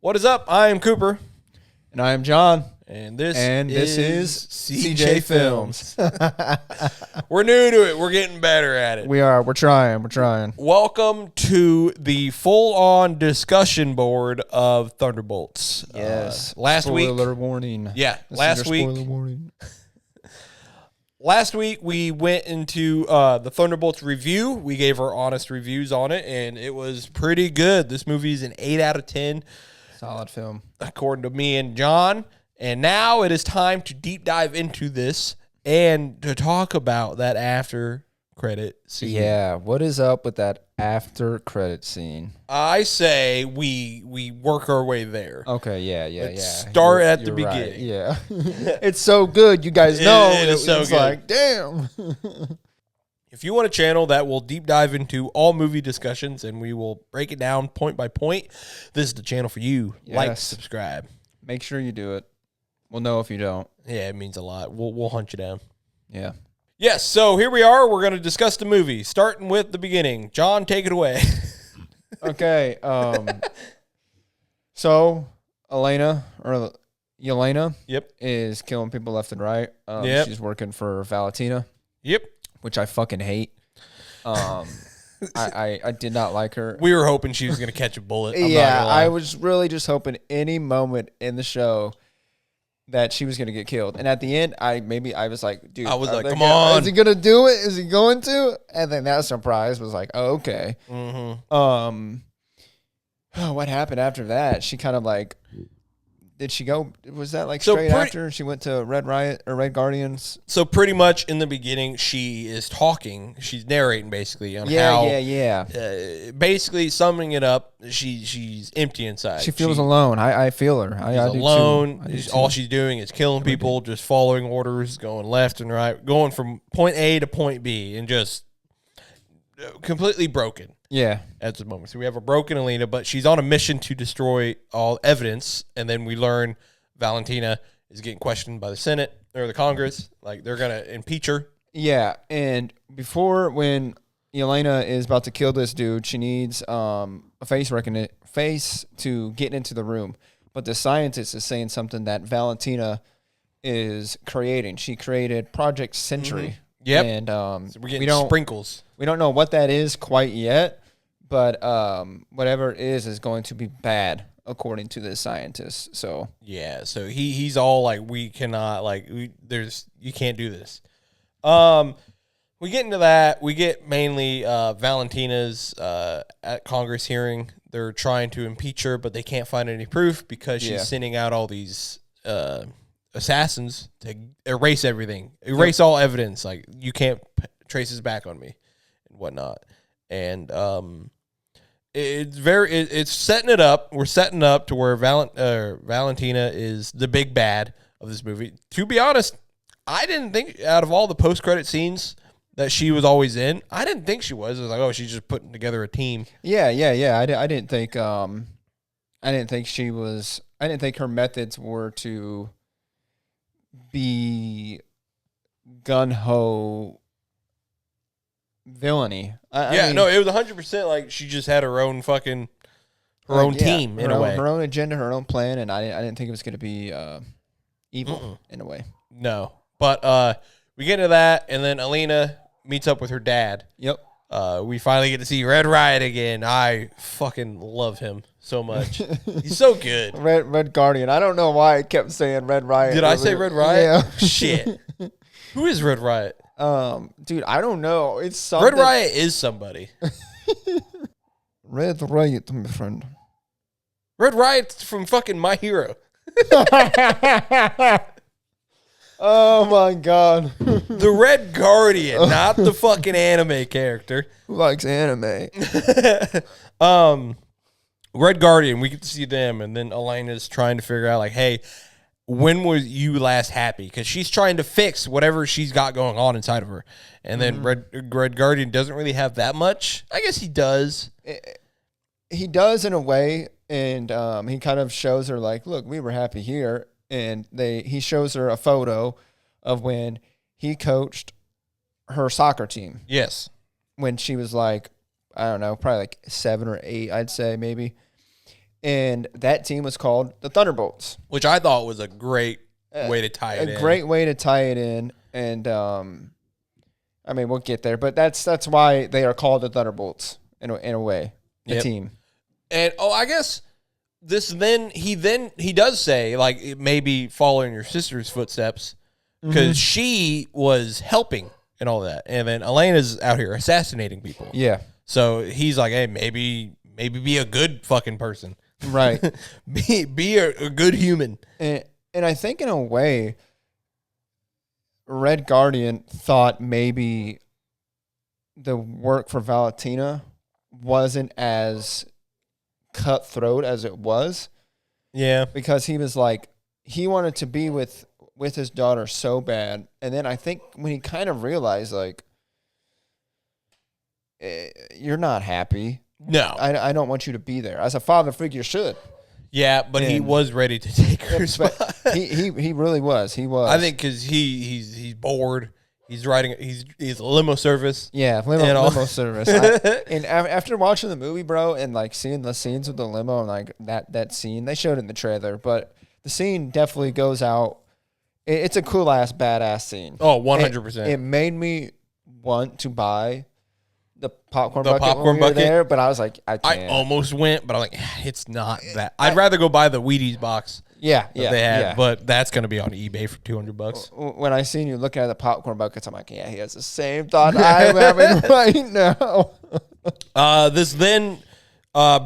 What is up? I am Cooper. And I am John. And this is CJ Films. We're new to it. We're getting better at it. We are. We're trying. Welcome to the full-on discussion board of Thunderbolts. Yes. Last week. Spoiler warning. Yeah. This last is your week. Spoiler warning. Last week, we went into the Thunderbolts review. We gave our honest reviews on it, and it was pretty good. This movie is an 8 out of 10. Solid film. According to me and John. And now it is time to deep dive into this and to talk about that after credit scene. Yeah. What is up with that after credit scene? I say we work our way there. Okay. Yeah. Let's start at the you're beginning. Right. Yeah. It's so good. You guys know. It is so it's good. like, damn. If you want a channel that will deep dive into all movie discussions and we will break it down point by point, this is the channel for you. Yes. Like, subscribe. Make sure you do it. We'll know if you don't. Yeah, it means a lot. We'll hunt you down. Yeah. Yes, so here we are. We're going to discuss the movie, starting with the beginning. John, take it away. Okay. So Yelena Yep. is killing people left and right. Yep. She's working for Valentina, Yep. which I fucking hate. I did not like her. We were hoping she was going to catch a bullet. I'm not Yeah, gonna lie. I was really just hoping any moment in the show that she was going to get killed. And at the end, I was like, dude. I was like, come on. on. Is he going to do it? Is he going to? And then that surprise was like, oh, okay. Mm-hmm. What happened after that? She kind of like, did she go? Was that like So straight after she went to Red Riot or Red Guardians? So pretty much in the beginning, she is talking. She's narrating basically on how. Yeah. Basically, summing it up, she's empty inside. She feels alone. I feel her. I do alone. too. All she's doing is killing people, just following orders, going left and right, going from point A to point B, and just completely broken. Yeah. At the moment. So we have a broken Alina, but she's on a mission to destroy all evidence. And then we learn Valentina is getting questioned by the Senate or the Congress. Like, they're going to impeach her. Yeah. And when Yelena is about to kill this dude, she needs a face to get into the room. But the scientist is saying something that Valentina is creating. She created Project Century. Mm-hmm. Yep. And So we're getting sprinkles. We don't know what that is quite yet, but whatever it is going to be bad according to this scientist. So yeah, so he's all like, we cannot, like, you can't do this. We get into that. We get mainly Valentina's at Congress hearing. They're trying to impeach her, but they can't find any proof because she's sending out all these assassins to erase everything, erase all evidence. Like, you can't trace this back on me and whatnot. And it's setting it up. We're setting up to where Valentina is the big bad of this movie. To be honest, I didn't think out of all the post-credit scenes that she was always in, I didn't think she was. It was like, oh, she's just putting together a team. Yeah. I didn't think she was. I didn't think her methods were to be gun-ho villainy. I mean, no, it was 100% like she just had her own fucking own team in a way, her own agenda, her own plan, and I didn't think it was going to be evil in a way. No, but we get into that, and then Alina meets up with her dad. Yep. We finally get to see Red Riot again. I fucking love him so much. He's so good. Red Guardian. I don't know why I kept saying Red Riot. Did I say Red Riot? Yeah. Shit. Who is Red Riot? Dude, I don't know. It's something. Red Riot is somebody. Red Riot, my friend. Red Riot's from fucking My Hero. Oh my god. The Red Guardian, not the fucking anime character. Who likes anime? Red Guardian, we get to see them, and then Elena's trying to figure out, like, hey, when was you last happy? Because she's trying to fix whatever she's got going on inside of her. And then Red Guardian doesn't really have that much. I guess he does. He does in a way, and he kind of shows her, like, look, we were happy here. And he shows her a photo of when he coached her soccer team. Yes. When she was like, I don't know, probably like 7 or 8, I'd say maybe. and that team was called the Thunderbolts. Which I thought was a great way to tie it in. A great way to tie it in, and I mean, we'll get there, but that's why they are called the Thunderbolts in a way, the team. And I guess he does say like it may be following your sister's footsteps because she was helping and all that, and then Elena's out here assassinating people. Yeah. So he's like, hey, maybe be a good fucking person, right? be a good human. And I think in a way, Red Guardian thought maybe the work for Valentina wasn't as cutthroat as it was. Yeah. Because he was like, he wanted to be with his daughter so bad. And then I think when he kind of realized, like, you're not happy. No. I don't want you to be there. As a father figure should. Yeah, but he was ready to take her spot. He really was. He was. I think because he's bored. He's riding. He's a limo service. Yeah, limo service. And after watching the movie, bro, and like seeing the scenes with the limo and like that scene, they showed it in the trailer, but the scene definitely goes out. It's a cool ass badass scene. Oh, 100%. It made me want to buy the popcorn bucket when we were there, but I was like, I can't. I almost went, but I'm like, it's not that. I'd rather go buy the Wheaties box. Yeah, they had, but that's gonna be on eBay for $200. When I seen you looking at the popcorn buckets, I'm like, yeah, he has the same thought I'm having right now. This then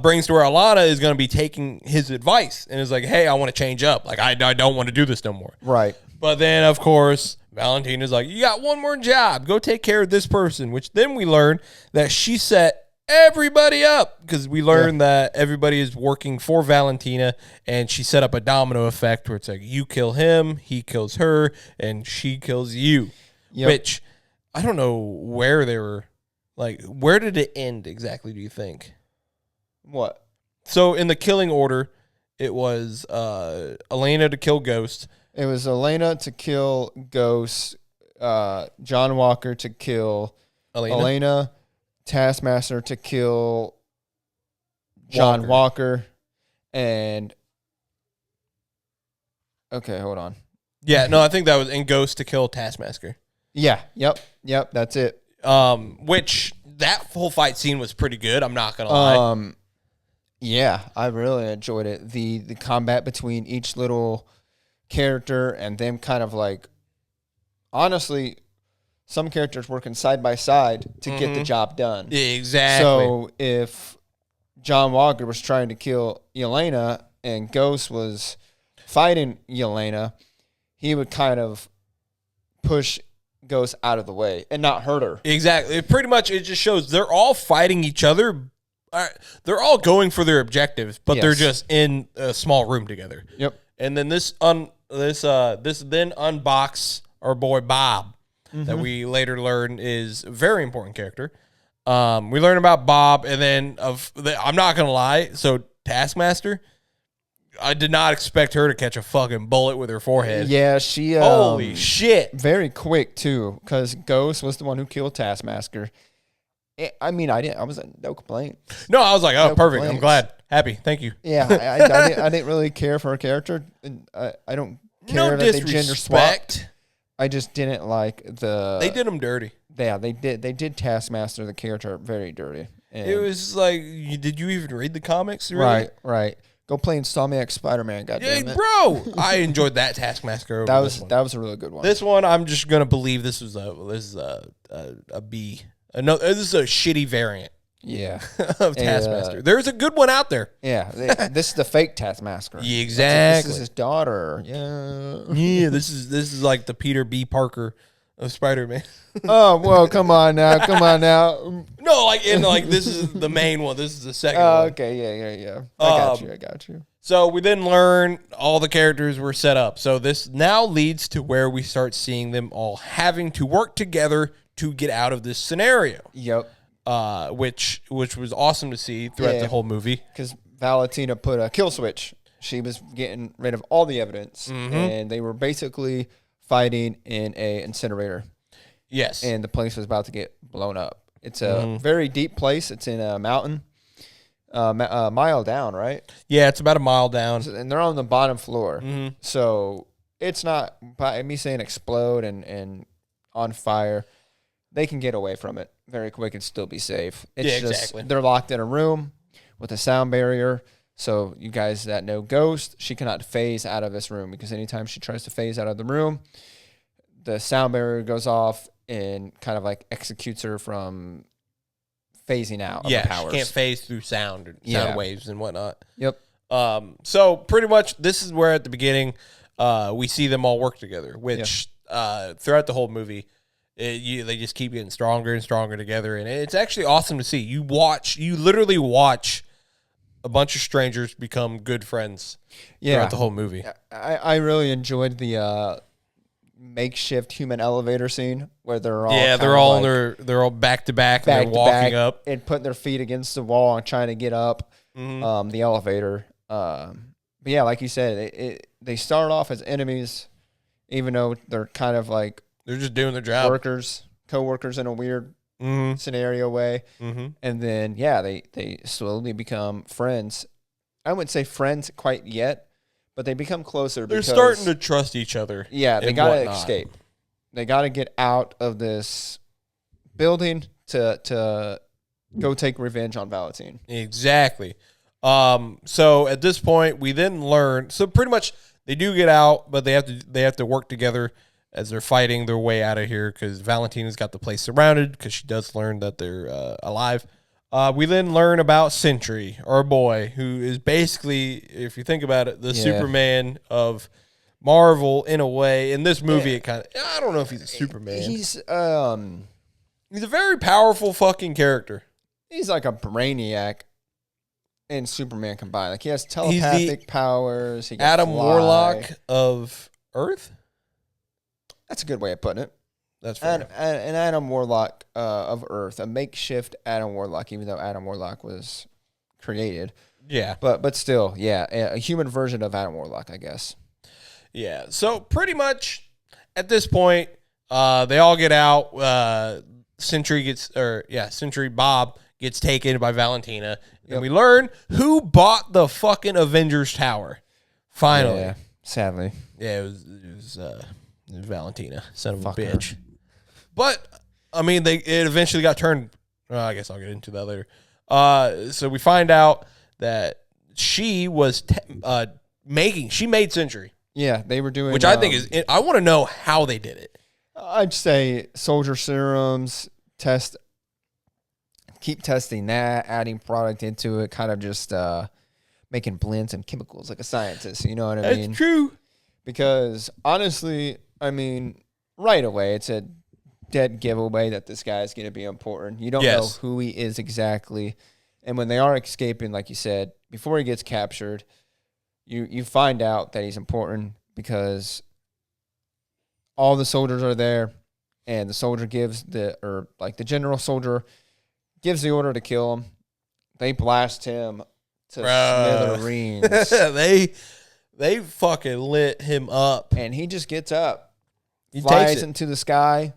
brings to where Alana is gonna be taking his advice and is like, hey, I want to change up. Like, I don't want to do this no more. Right. But then, of course, Valentina's like, you got one more job. Go take care of this person, which then we learn that she set everybody up because we learned that everybody is working for Valentina, and she set up a domino effect where it's like you kill him, he kills her, and she kills you. Yep. Which I don't know where they were. Like, where did it end exactly, do you think? What? So in the killing order, it was Elena to kill Ghost. It was Elena to kill Ghost, John Walker to kill Elena, Taskmaster to kill John Walker, and okay, hold on. Yeah, no, I think that was in Ghost to kill Taskmaster. Yeah, yep, that's it. Which that whole fight scene was pretty good. I'm not gonna lie. Yeah, I really enjoyed it. The combat between each little character and them kind of like, honestly, some characters working side by side to get the job done. Exactly. So if John Walker was trying to kill Yelena and Ghost was fighting Yelena, he would kind of push Ghost out of the way and not hurt her. Exactly. Pretty much it just shows they're all fighting each other. They're all going for their objectives, but they're just in a small room together. Yep. And then this then unbox our boy Bob, that we later learn is a very important character. We learn about Bob, and then I'm not gonna lie. So Taskmaster, I did not expect her to catch a fucking bullet with her forehead. Yeah, she. Holy shit! Very quick too, because Ghost was the one who killed Taskmaster. I mean, I was no complaint. No, I was like, oh, no perfect. complaints. I'm glad, happy. Thank you. Yeah, I didn't really care for her character. I don't care that they gender swapped. I just didn't like They did him dirty. Yeah, they did. They did Taskmaster, the character, very dirty. And it was like, did you even read the comics? Really? Right. Go play Insomniac Spider-Man, goddammit. Bro, I enjoyed that Taskmaster over this one. That was a really good one. This one, I'm just gonna believe this is a B. No, this is a shitty variant. Yeah, of Taskmaster. There's a good one out there. Yeah, this is the fake Taskmaster. Exactly. This is his daughter. Yeah. This is like the Peter B. Parker of Spider-Man. Oh well, come on now. No, like this is the main one. This is the second one. Okay, yeah. I got you. So we then learn all the characters were set up. So this now leads to where we start seeing them all having to work together to get out of this scenario. Yep. Which was awesome to see throughout the whole movie. Because Valentina put a kill switch. She was getting rid of all the evidence, and they were basically fighting in a incinerator. Yes. And the place was about to get blown up. It's a very deep place. It's in a mountain. a mile down, right? Yeah, it's about a mile down. And they're on the bottom floor. Mm-hmm. So it's not, by me saying explode and on fire, they can get away from it very quick and still be safe. It's Yeah, just, exactly. they're locked in a room with a sound barrier. So you guys that know Ghost, she cannot phase out of this room because anytime she tries to phase out of the room, the sound barrier goes off and kind of like executes her from phasing out of the powers. She can't phase through sound waves and whatnot. Yep. So pretty much this is where at the beginning we see them all work together, which throughout the whole movie, they just keep getting stronger and stronger together, and it's actually awesome to see. You literally watch a bunch of strangers become good friends throughout the whole movie. I really enjoyed the makeshift human elevator scene where they're all they're all back to back and they're walking up and putting their feet against the wall and trying to get up the elevator. But yeah, like you said, they start off as enemies, even though they're kind of like they're just doing their job, co-workers in a weird scenario way. And then they slowly become friends. I wouldn't say friends quite yet, but they become closer. They're starting to trust each other. Yeah, they gotta escape. They gotta get out of this building to go take revenge on Valentine. Exactly. So at this point, we then learn. So pretty much, they do get out, but they have to work together as they're fighting their way out of here because Valentina's got the place surrounded because she does learn that they're alive. We then learn about Sentry, our boy, who is basically, if you think about it, the Superman of Marvel in a way. In this movie, it kind of, I don't know if he's a Superman. He's a very powerful fucking character. He's like a brainiac and Superman combined. Like he has telepathic powers. He can Adam fly. Warlock of Earth. That's a good way of putting it. That's fair. An Adam Warlock of Earth, a makeshift Adam Warlock, even though Adam Warlock was created. Yeah. But still, a human version of Adam Warlock, I guess. Yeah. So pretty much at this point, they all get out. Sentry Bob gets taken by Valentina. And we learn who bought the fucking Avengers Tower. Finally. Yeah, sadly. Yeah, it was Valentina, son of a bitch. But I mean, it eventually got turned. I guess I'll get into that later. So we find out that she was she made Sentry. Yeah, they were doing, which I think is. I want to know how they did it. I'd say soldier serums, keep testing that, adding product into it, kind of just making blends and chemicals like a scientist. You know what I mean? That's true. Because honestly, I mean, right away, it's a dead giveaway that this guy is going to be important. You don't know who he is exactly. And when they are escaping, like you said, before he gets captured, you find out that he's important because all the soldiers are there, and the soldier the general soldier gives the order to kill him. They blast him to smithereens. They fucking lit him up. And he just gets up, flies into the sky,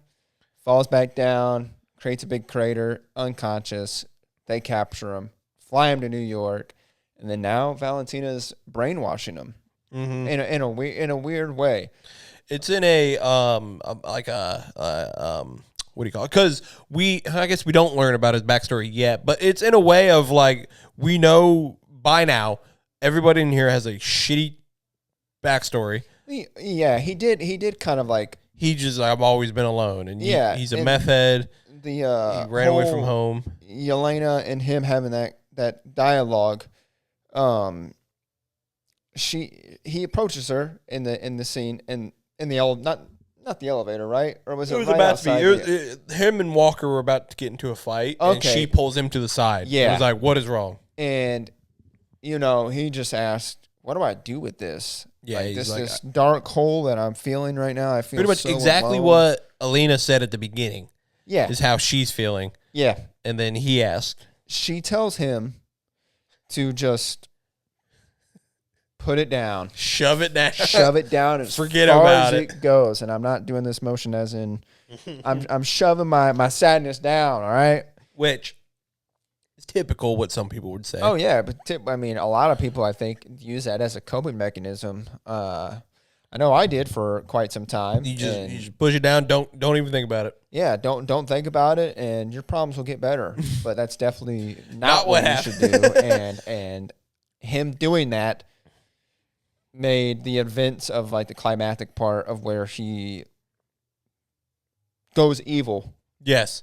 falls back down, creates a big crater, unconscious. They capture him, fly him to New York, and then now Valentina's brainwashing him in a weird way. It's in a what do you call it? Because I guess we don't learn about his backstory yet, but it's in a way of like we know by now everybody in here has a shitty backstory. Yeah, he did kind of like I've always been alone, and he's a meth head. He ran away from home. Yelena and him having that dialogue. He approaches her in the scene in the not the elevator, right? Or was it right about outside? to be. Him and Walker were about to get into a fight, and she pulls him to the side. Yeah, he's like, "What is wrong?" And he just asked, "What do I do with this?" Yeah, like this dark hole that I'm feeling right now. I feel pretty much exactly what Alina said at the beginning. Yeah, is how she's feeling. Yeah, and then he asked. She tells him to just put it down. Shove it down. Shove it down as Forget far about as it goes. And I'm not doing this motion as in I'm shoving my sadness down, all right? Which It's typical what some people would say. Oh yeah, but I mean, a lot of people I think use that as a coping mechanism. I know I did for quite some time. You just push it down. Don't even think about it. Yeah, don't think about it, and your problems will get better. But that's definitely not what you should do. And him doing that made the events of like the climactic part of where he goes evil. Yes.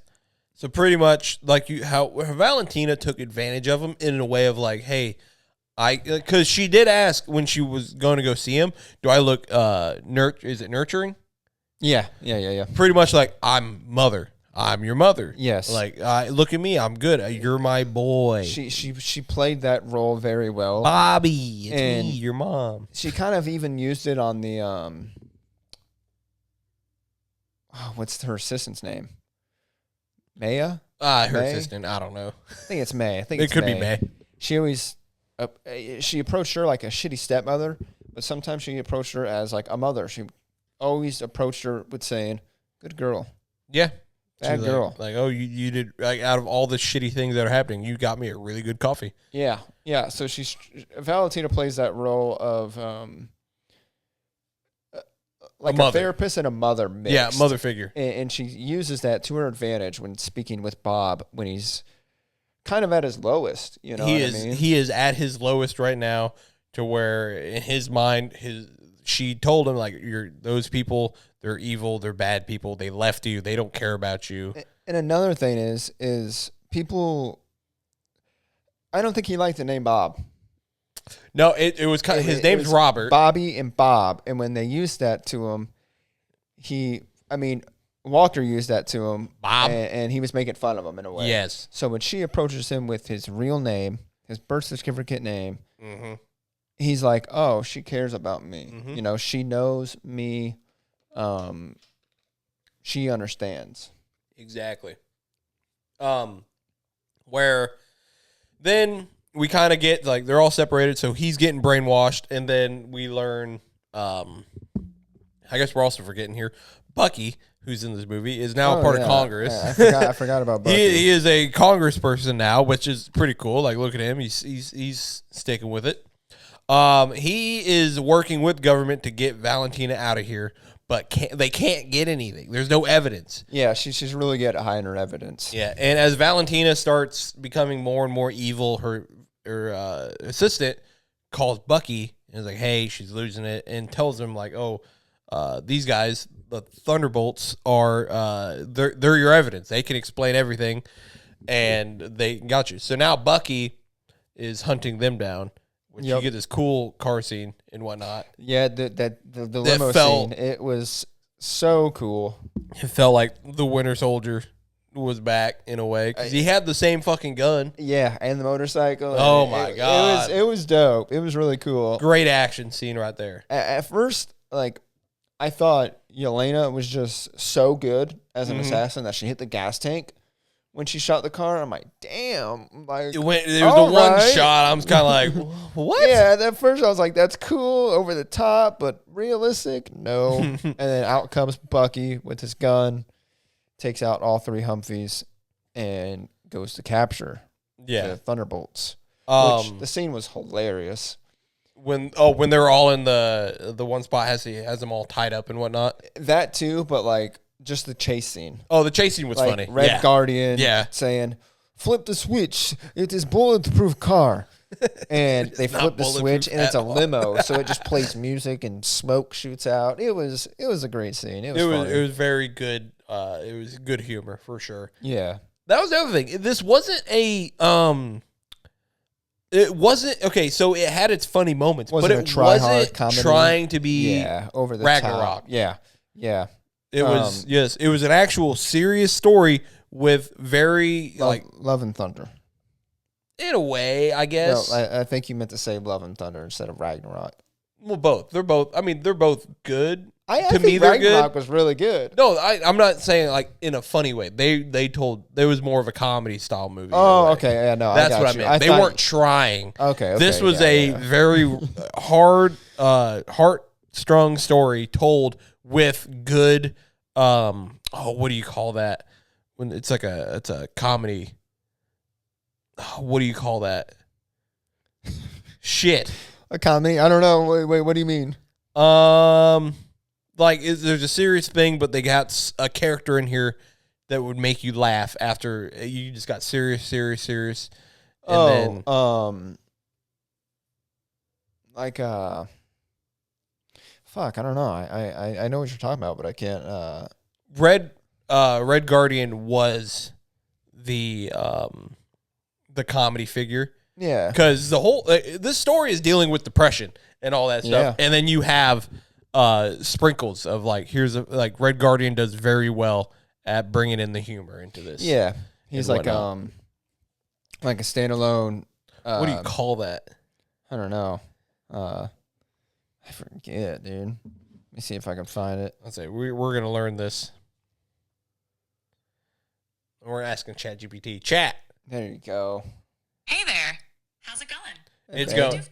So pretty much like how Valentina took advantage of him in a way of like, hey, because she did ask when she was going to go see him, do I look is it nurturing? Yeah. Pretty much like I'm your mother. Yes. Like look at me, I'm good. You're my boy. She played that role very well. Bobby, it's me, your mom. She kind of even used it on the what's her assistant's name? Maya? Her assistant. I don't know. I think it's May. I think it could be May. She always she approached her like a shitty stepmother, but sometimes she approached her as like a mother. She always approached her with saying, "Good girl." Yeah. Bad girl. Like, oh, you did, like, out of all the shitty things that are happening, you got me a really good coffee. Yeah. So Valentina plays that role of like a therapist and a mother mixed. Yeah, mother figure. And she uses that to her advantage when speaking with Bob when he's kind of at his lowest. You know, he is at his lowest right now, to where in his mind, she told him like, those people, they're evil, they're bad people, they left you, they don't care about you. And another thing is people. I don't think he liked the name Bob. No, it was kind of, his name's Robert. Bobby and Bob, and when they used that to him, Walter used that to him, Bob, and he was making fun of him in a way. Yes. So when she approaches him with his real name, his birth certificate name, he's like, "Oh, she cares about me. You know, she knows me. She understands." Exactly. Where then we kind of get like they're all separated, so he's getting brainwashed, and then we learn. I guess we're also forgetting here. Bucky, who's in this movie, is now a part of Congress. Yeah, I forgot about Bucky. He is a congressperson now, which is pretty cool. Like, look at him; he's sticking with it. He is working with government to get Valentina out of here, but they can't get anything. There's no evidence. Yeah, she's really good at hiding her evidence. Yeah, and as Valentina starts becoming more and more evil, her assistant calls Bucky and is like, "Hey, she's losing it," and tells him like, "Oh, these guys, the Thunderbolts, are they're your evidence. They can explain everything, and they got you." So now Bucky is hunting them down. Which you get this cool car scene and whatnot. Yeah, the limo scene. It was so cool. It felt like the Winter Soldier was back in a way because he had the same fucking gun. Yeah, and the motorcycle. Oh my god, it was dope. It was really cool. Great action scene right there. At first, like I thought Yelena was just so good as an assassin that she hit the gas tank when she shot the car. I'm like, damn. Like, there was the one shot. I was kind of like, what? Yeah, at first I was like, that's cool, over the top, but realistic? No. And then out comes Bucky with his gun, takes out all three Humvees, and goes to capture the Thunderbolts. Which the scene was hilarious. When they're all in the one spot, has them all tied up and whatnot. That too, but like, just the chase scene. Oh, the chase scene was like funny. Red Guardian saying, "Flip the switch. It is bulletproof car." And they flip the switch, and it's a limo, so it just plays music and smoke shoots out. It was a great scene. It was very good. It was good humor for sure. Yeah. That was the other thing. This wasn't it wasn't okay. So it had its funny moments, but it wasn't trying to be over the Ragnarok. Top. Yeah. It was it was an actual serious story with very Love and Thunder. In a way, I guess. No, I think you meant to say Love and Thunder instead of Ragnarok. Well, both. They're both. I mean, they're both good. I think Ragnarok was really good. No, I'm not saying like in a funny way. They told there was more of a comedy style movie. Oh, okay. Yeah, no, that's what I meant. They weren't trying. Okay. This was a very hard, heart-strung story told with good. What do you call that? When it's a comedy. what do you call that? Shit. A comedy? I don't know. Wait, what do you mean? Like there's a serious thing, but they got a character in here that would make you laugh after you just got serious. And like fuck, I don't know. I know what you're talking about, but I can't. Red Guardian was the comedy figure. Yeah, because the whole this story is dealing with depression and all that stuff, and then you have sprinkles of like Red Guardian does very well at bringing in the humor into this. Yeah, he's like a standalone. What do you call that? I don't know. I forget, dude. Let me see if I can find it. Let's say we're gonna learn this. We're asking ChatGPT. Chat. There you go. Hey there. How's it going? It's going.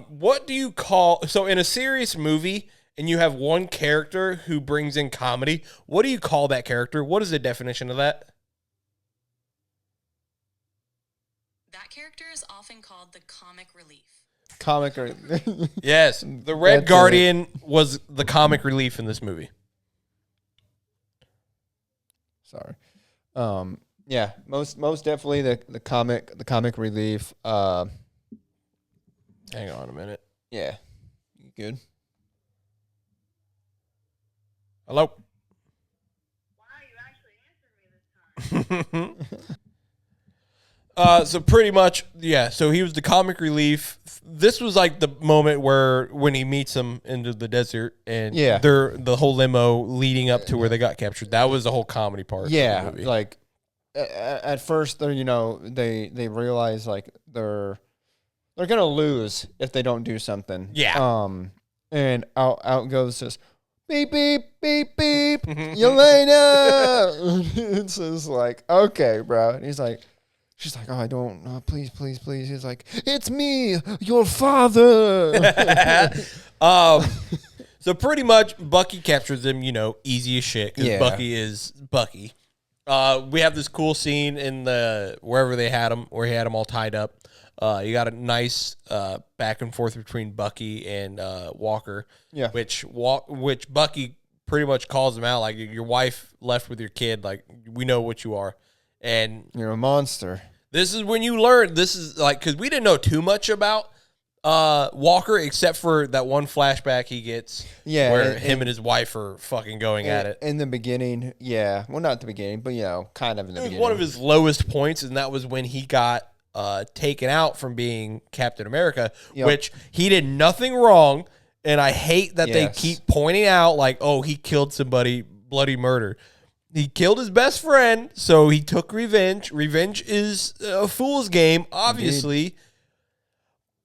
What do you call so in a serious movie and you have one character who brings in comedy? What do you call that character? What is the definition of that? That character is often called the comic relief. Comic or yes, the Red Guardian was the comic relief in this movie. Sorry. Yeah, most definitely the comic relief. Hang on a minute. Yeah, you good? Hello. Wow, you actually answered me this time. So pretty much, yeah. So he was the comic relief. This was like the moment when he meets them into the desert, and they're the whole limo leading up to where they got captured. That was the whole comedy part. Yeah, of the movie. Like at first, they they realize like they're gonna lose if they don't do something. Yeah. And out goes just beep beep beep beep, Yelena. It's just like, okay, bro. And he's like. She's like, oh, I don't, please. He's like, it's me, your father. So pretty much Bucky captures him, easy as shit because Bucky is Bucky. We have this cool scene in wherever they had him, where he had him all tied up. You got a nice back and forth between Bucky and Walker. Yeah. Which Bucky pretty much calls him out, like, your wife left with your kid, like, we know what you are. And you're a monster. This is when you learn. This is like, because we didn't know too much about Walker except for that one flashback he gets, where him and his wife are fucking going at it in the beginning. Yeah, well, not the beginning, but kind of in the beginning. One of his lowest points, and that was when he got taken out from being Captain America, which he did nothing wrong. And I hate that they keep pointing out like, oh, he killed somebody, bloody murder. He killed his best friend, so he took revenge. Revenge is a fool's game, obviously. Indeed.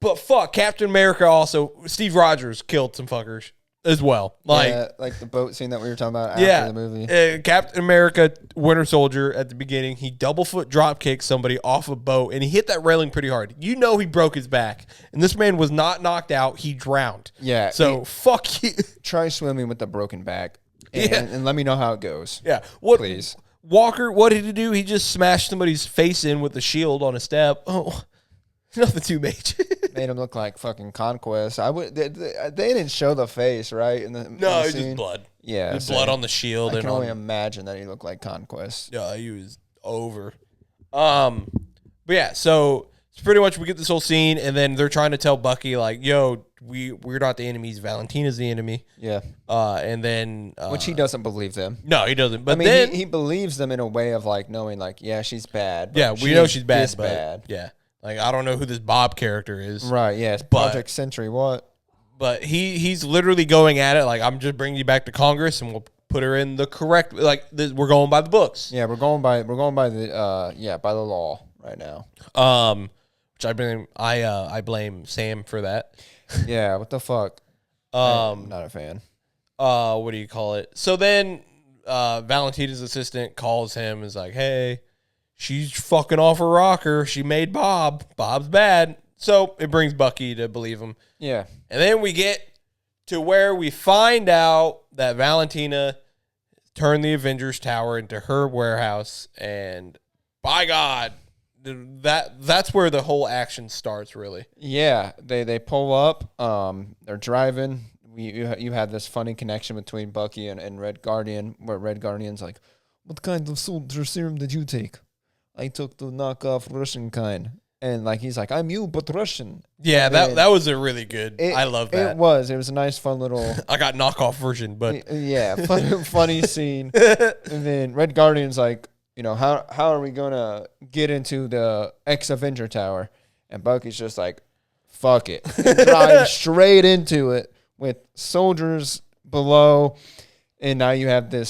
But fuck, Captain America also, Steve Rogers killed some fuckers as well. Like the boat scene that we were talking about after the movie. Captain America, Winter Soldier, at the beginning, he double foot drop kicked somebody off a boat, and he hit that railing pretty hard. He broke his back, and this man was not knocked out. He drowned. Yeah. So fuck you. Try swimming with a broken back. And let me know how it goes. Yeah. Please. Walker, what did he do? He just smashed somebody's face in with a shield on a step. Oh, nothing too major. Made him look like fucking Conquest. They didn't show the face, right? No, it's just blood. Yeah. Blood on the shield. I can only imagine that he looked like Conquest. Yeah, he was over. But yeah, so it's pretty much we get this whole scene, and then they're trying to tell Bucky, like, yo, we're not the enemies. Valentina's the enemy. Yeah. And then which he doesn't believe them. No, he doesn't. But then he believes them in a way of like knowing, like, yeah, she's bad. Yeah, we know she's bad. But bad. Yeah. Like, I don't know who this Bob character is. Right. Yeah. It's Project Sentry. What? But he's literally going at it like, I'm just bringing you back to Congress, and we'll put her in the correct. Like, we're going by the books. Yeah, we're going by the by the law right now. Which I blame Sam for that. Yeah, what the fuck? I'm not a fan. What do you call it? So then Valentina's assistant calls him and is like, hey, she's fucking off her rocker. She made Bob. Bob's bad. So it brings Bucky to believe him. Yeah. And then we get to where we find out that Valentina turned the Avengers Tower into her warehouse. And by God, that's where the whole action starts, really. Yeah, they pull up. They're driving. You have this funny connection between Bucky and Red Guardian, where Red Guardian's like, "What kind of soldier serum did you take?" "I took the knockoff Russian kind." And like he's like, "I'm you, but Russian." Yeah, that was a really good. I love that. It was a nice, fun little. I got knockoff version, but yeah, funny scene. And then Red Guardian's like, how are we gonna get into the X Avenger Tower? And Bucky's just like, "Fuck it," and drive straight into it with soldiers below. And now you have the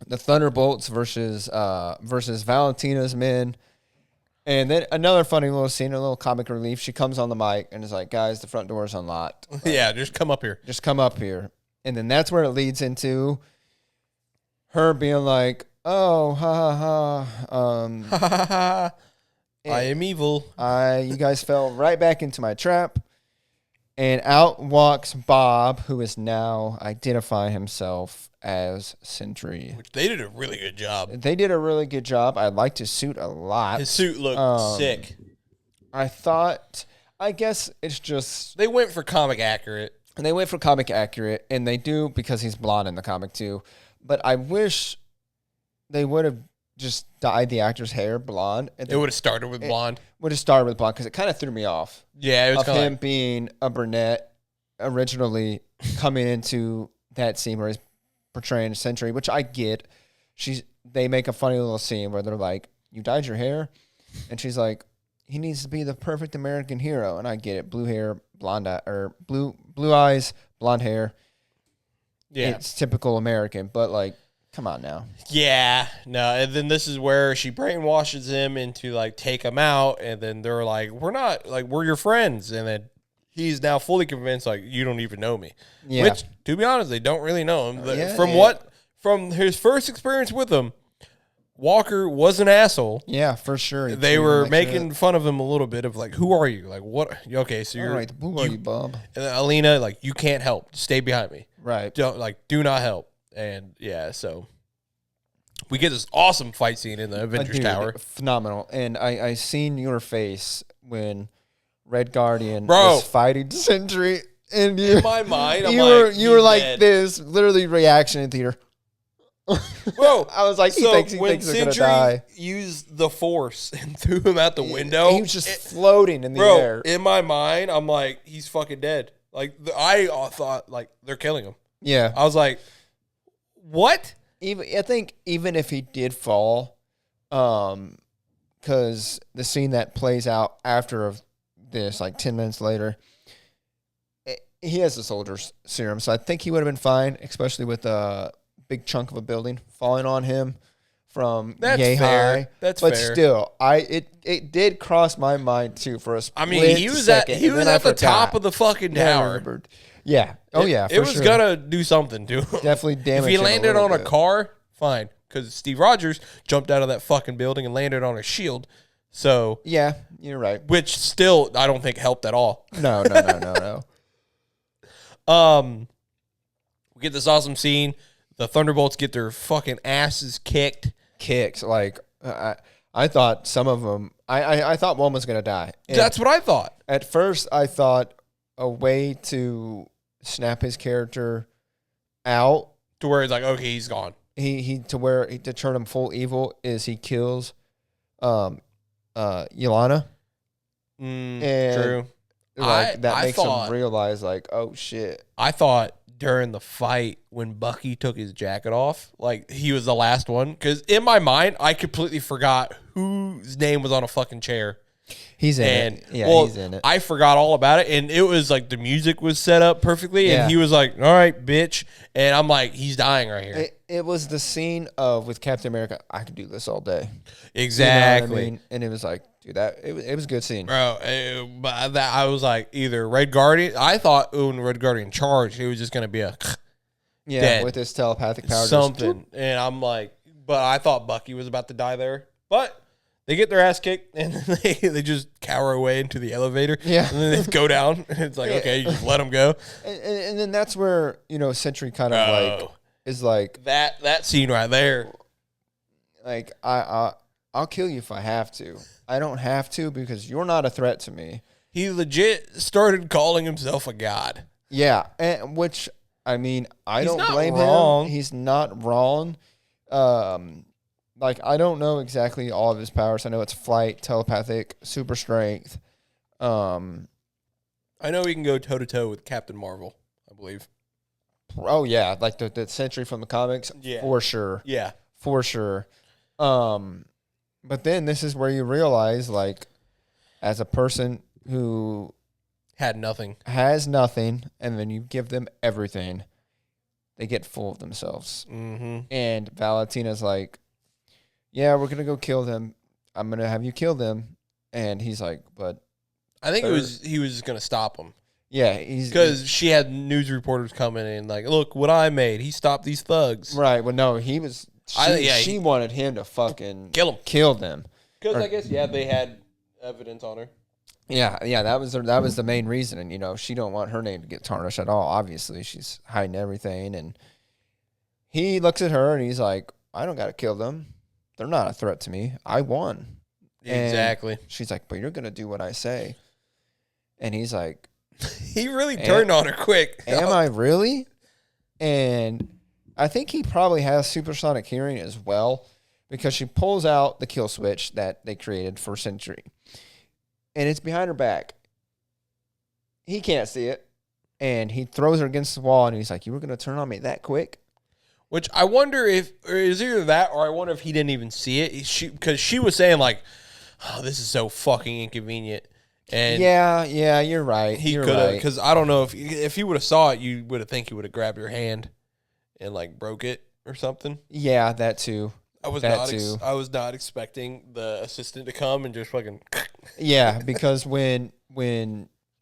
Thunderbolts versus Valentina's men. And then another funny little scene, a little comic relief. She comes on the mic and is like, "Guys, the front door is unlocked. Yeah, just come up here. Just come up here." And then that's where it leads into her being like, "Oh, ha ha ha. I am evil. You guys fell right back into my trap." And out walks Bob, who is now identifying himself as Sentry. Which they did a really good job. They did a really good job. I liked his suit a lot. His suit looked sick. I guess it's just... They went for comic accurate. And they went for comic accurate, and they do because he's blonde in the comic too. But I wish they would have just dyed the actor's hair blonde. It would have started with blonde. Would have started with blonde because it kind of threw me off. Yeah, it was of him being a brunette originally coming into that scene where he's portraying Sentry, which I get. They make a funny little scene where they're like, "You dyed your hair?" And she's like, "He needs to be the perfect American hero." And I get it. Blue hair, blonde eye, or blue eyes, blonde hair. Yeah. It's typical American, but like, come on now. Yeah, no, and then this is where she brainwashes him into like take him out, and then they're like, we're your friends, and then he's now fully convinced like you don't even know me. Yeah. Which, to be honest, they don't really know him. From his first experience with him, Walker was an asshole. Yeah, for sure. They were making fun of him a little bit of like, who are you? Like, what? Okay, so you're all right. Who are you, Bob? And Alina, like, you can't help. Stay behind me. Right. Do not help. And yeah, so we get this awesome fight scene in the Avengers Tower. Phenomenal. And I seen your face when Red Guardian was fighting Sentry. And in my mind, you were like dead. This literally reaction in theater. Bro, I was like, he thinks they're gonna die. Used the force and threw him out the window. He was just floating in the air. In my mind, I'm like, he's fucking dead. Like I thought, like they're killing him. Yeah, I was like, what? I think even if he did fall, because the scene that plays out after this, like 10 minutes later, he has the soldier's serum, so I think he would have been fine, especially with a big chunk of a building falling on him from yay high. That's fair. But still, it did cross my mind too for a split I mean, he was at the top of the fucking tower. Yeah. Oh, yeah. It was gonna do something to him. Definitely damage. If he landed on a car, fine, because Steve Rogers jumped out of that fucking building and landed on a shield. So yeah, you're right. Which still, I don't think helped at all. No. We get this awesome scene. The Thunderbolts get their fucking asses kicked. Like I thought some of them. I thought one was gonna die. And that's what I thought. At first, I thought a way to snap his character out to where he's like, okay, he's gone. To turn him full evil is he kills, Yelena. True. Like that makes him realize, like, oh shit. I thought during the fight when Bucky took his jacket off, like he was the last one, because in my mind I completely forgot whose name was on a fucking chair. He's in it. Yeah, he's in it. I forgot all about it, and it was like the music was set up perfectly, and he was like, all right, bitch. And I'm like, he's dying right here. It was the scene of with Captain America, I could do this all day. Exactly. You know what I mean? And it was like, dude, it was a good scene. Bro, but I was like, either Red Guardian. I thought when Red Guardian charged, it was just going to be a dead. With his telepathic power. Something. And I'm like, but I thought Bucky was about to die there. But they get their ass kicked, and then they just cower away into the elevator. Yeah. And then they go down. And it's like, okay, you just let them go. And then that's where, Sentry kind of is like. That scene right there. Like, I'll kill you if I have to. I don't have to because you're not a threat to me. He legit started calling himself a god. Yeah, and which I mean, I don't not blame wrong. him. He's not wrong. Like I don't know exactly all of his powers. I know it's flight, telepathic, super strength. I know he can go toe to toe with Captain Marvel, I believe. Oh yeah, like the Sentry from the comics, Yeah. for sure, Yeah. for sure. But then this is where you realize, like, as a person who Had nothing. has nothing, and then you give them everything, they get full of themselves. Mm-hmm. And Valentina's like, yeah, we're going to go kill them. I'm going to have you kill them. And he's like, but I think he was just going to stop him. yeah, he's Because she had news reporters coming in like, look what I made. He stopped these thugs. right. Well, no, he was, she wanted him to fucking kill them. Because I guess, they had evidence on her. Yeah, that was the main reason. And, you know, she don't want her name to get tarnished at all. Obviously, she's hiding everything. And he looks at her and he's like, I don't got to kill them. They're not a threat to me. I won. Exactly. And she's like, but you're going to do what I say. And he's like, He really turned on her quick. am I really? And I think he probably has supersonic hearing as well, because she pulls out the kill switch that they created for Sentry. And it's behind her back. He can't see it. And he throws her against the wall, and he's like, you were going to turn on me that quick? Which I wonder if, or is either that, or I wonder if he didn't even see it. Because she was saying, like, oh, this is so fucking inconvenient. And yeah, you're right. he could have, because I don't know if he would have saw it, you would have think he would have grabbed your hand and like broke it or something. Yeah, that too. I was not expecting the assistant to come and just fucking. Yeah, because when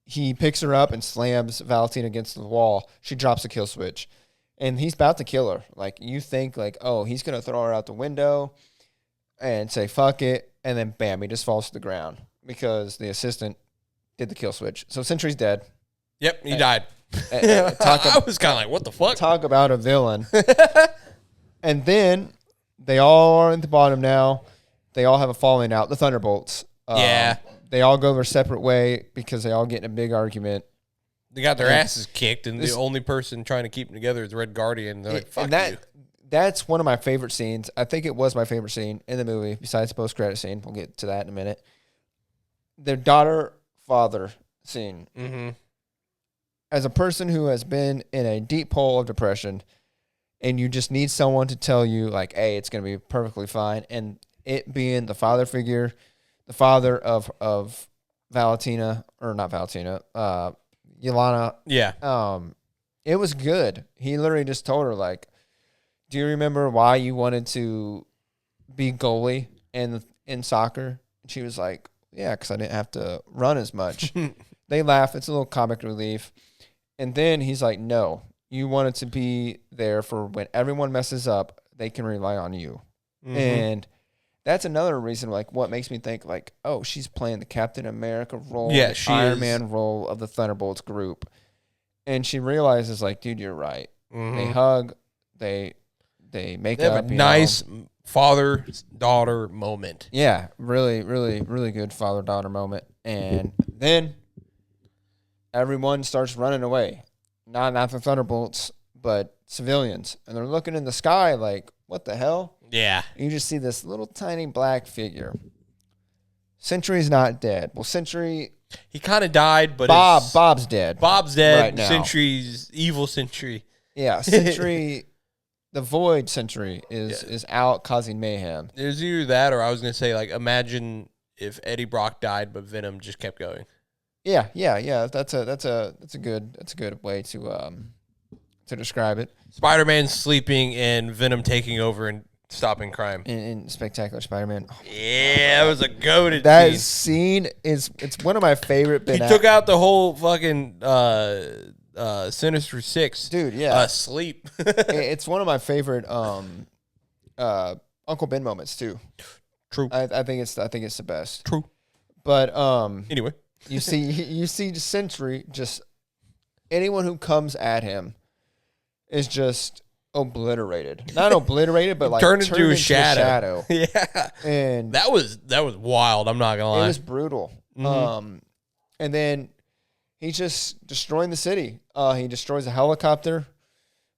he picks her up and slams Valentina against the wall, she drops the kill switch, and he's about to kill her. Like, you think like, oh, he's gonna throw her out the window and say fuck it, and then bam, he just falls to the ground because the assistant did the kill switch. So Sentry's dead. Yep, he died. I was kind of like, what the fuck? Talk about a villain. And then they all are at the bottom now. They all have a falling out. The Thunderbolts. Yeah. They all go their separate way because they all get in a big argument. They got their asses kicked, and the only person trying to keep them together is Red Guardian. They're like, fuck you. That's one of my favorite scenes. I think it was my favorite scene in the movie, besides the post-credit scene. We'll get to that in a minute. Their daughter-father scene. Mm-hmm. As a person who has been in a deep hole of depression, and you just need someone to tell you, like, hey, it's going to be perfectly fine, and it being the father figure, the father of Valentina, or not Valentina, Yelena. Yeah. It was good. He literally just told her, like, do you remember why you wanted to be goalie in soccer? And she was like, yeah, because I didn't have to run as much. They laugh. It's a little comic relief. And then he's like, no, you wanted to be there for when everyone messes up, they can rely on you. Mm-hmm. And that's another reason, like, what makes me think, like, oh, she's playing the Captain America role, the Iron Man role of the Thunderbolts group. And she realizes, like, dude, you're right. Mm-hmm. They hug, they make up. Have a nice father-daughter moment. Yeah, really, really, really good father-daughter moment. And then everyone starts running away. Not the Thunderbolts, but civilians. And they're looking in the sky like, what the hell? Yeah. You just see this little tiny black figure. Sentry's not dead. Well, Sentry... He kind of died, but Bob's dead. Bob's dead. Right now. Sentry's evil Sentry. Yeah, Sentry... The Void Sentry is out causing mayhem. There's either that, or I was gonna say, like, imagine if Eddie Brock died, but Venom just kept going. Yeah. That's a good way to describe it. Spider-Man sleeping and Venom taking over and stopping crime. In Spectacular Spider-Man. Oh, yeah, that was a goated that scene. It's one of my favorite. He took out the whole fucking Sinister Six. Dude, yeah. Sleep. It's one of my favorite Uncle Ben moments too. True. I think it's the best. True. But anyway. you see Sentry, just anyone who comes at him is just obliterated. Not obliterated, but like Turned into a shadow. Yeah. And That was wild. I'm not gonna lie. it was brutal. And then he's just destroying the city. He destroys a helicopter.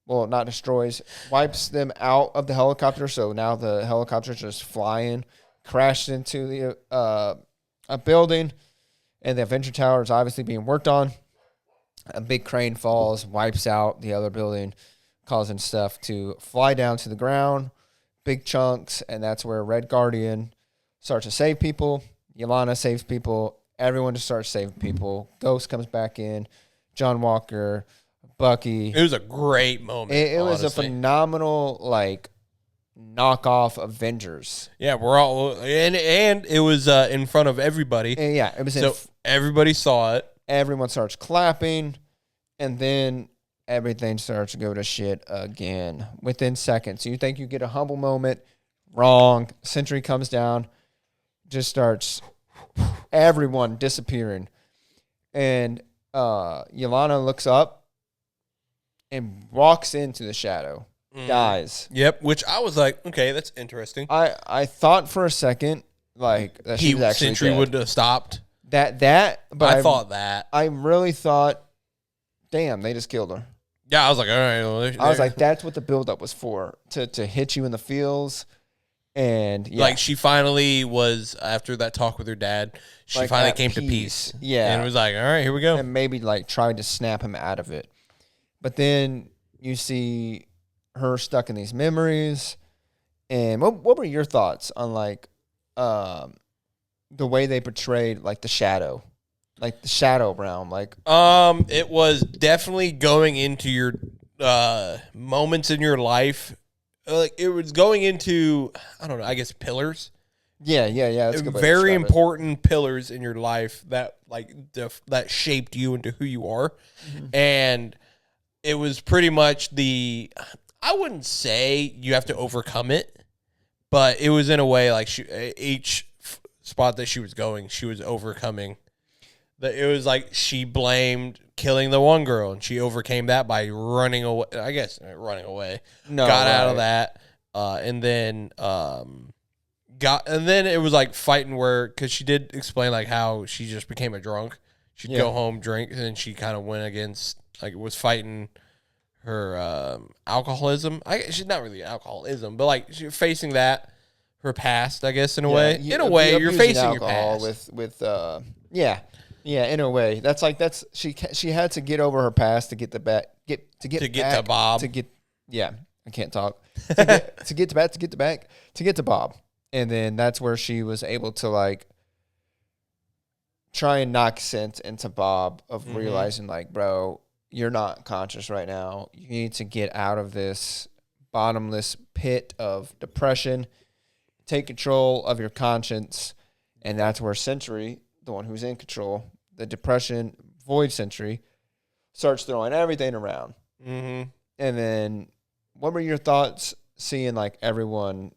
Well, not destroys, wipes them out of the helicopter. So now the helicopter's just flying, crashed into the a building, and the Avenger Tower is obviously being worked on. A big crane falls, wipes out the other building, causing stuff to fly down to the ground, big chunks, and that's where Red Guardian starts to save people. Yelena saves people. Everyone just starts saving people. Ghost comes back in. John Walker, Bucky. It was a great moment. It was a phenomenal, like, knockoff Avengers. Yeah, we're all and it was in front of everybody. And yeah, it was. So everybody saw it. Everyone starts clapping, and then everything starts to go to shit again within seconds. You think you get a humble moment? Wrong. Sentry comes down, just starts everyone disappearing, and Yelena looks up and walks into the shadow. Dies. Yep. Which I was like, okay, that's interesting. I thought for a second like that she was actually Sentry dead. would have stopped. But I thought that. I really thought, damn, they just killed her. Yeah, I was like, all right. Well, I was like, that's what the buildup was for, to hit you in the feels. And yeah. Like she finally was, after that talk with her dad, she Like, finally at came to peace. Yeah. And it was like, all right, here we go. And maybe like tried to snap him out of it. But then you see her stuck in these memories. And what were your thoughts on like the way they portrayed like the shadow realm? Like it was definitely going into your moments in your life. Like it was going into, I don't know, I guess pillars. Yeah. That's a good way to very describe it. important pillars in your life that like that shaped you into who you are. And it was pretty much I wouldn't say you have to overcome it, but it was in a way like each spot that she was going, she was overcoming. It was like she blamed killing the one girl, and she overcame that by running away. I guess running away. Got out of that, and then it was like fighting because she did explain like how she just became a drunk. She'd go home, drink, and then she kind of went against was fighting her alcoholism. She's not really alcoholism, but like she's facing that. Her past, I guess, in a way. In a way, you're facing your past. In a way. She had to get over her past to get to Bob. I can't talk. To get to Bob. And then that's where she was able to like try and knock sense into Bob of realizing like, bro, you're not conscious right now. You need to get out of this bottomless pit of depression. Take control of your conscience, and that's where Sentry, the one who's in control, the depression void Sentry, starts throwing everything around. And then, what were your thoughts seeing like everyone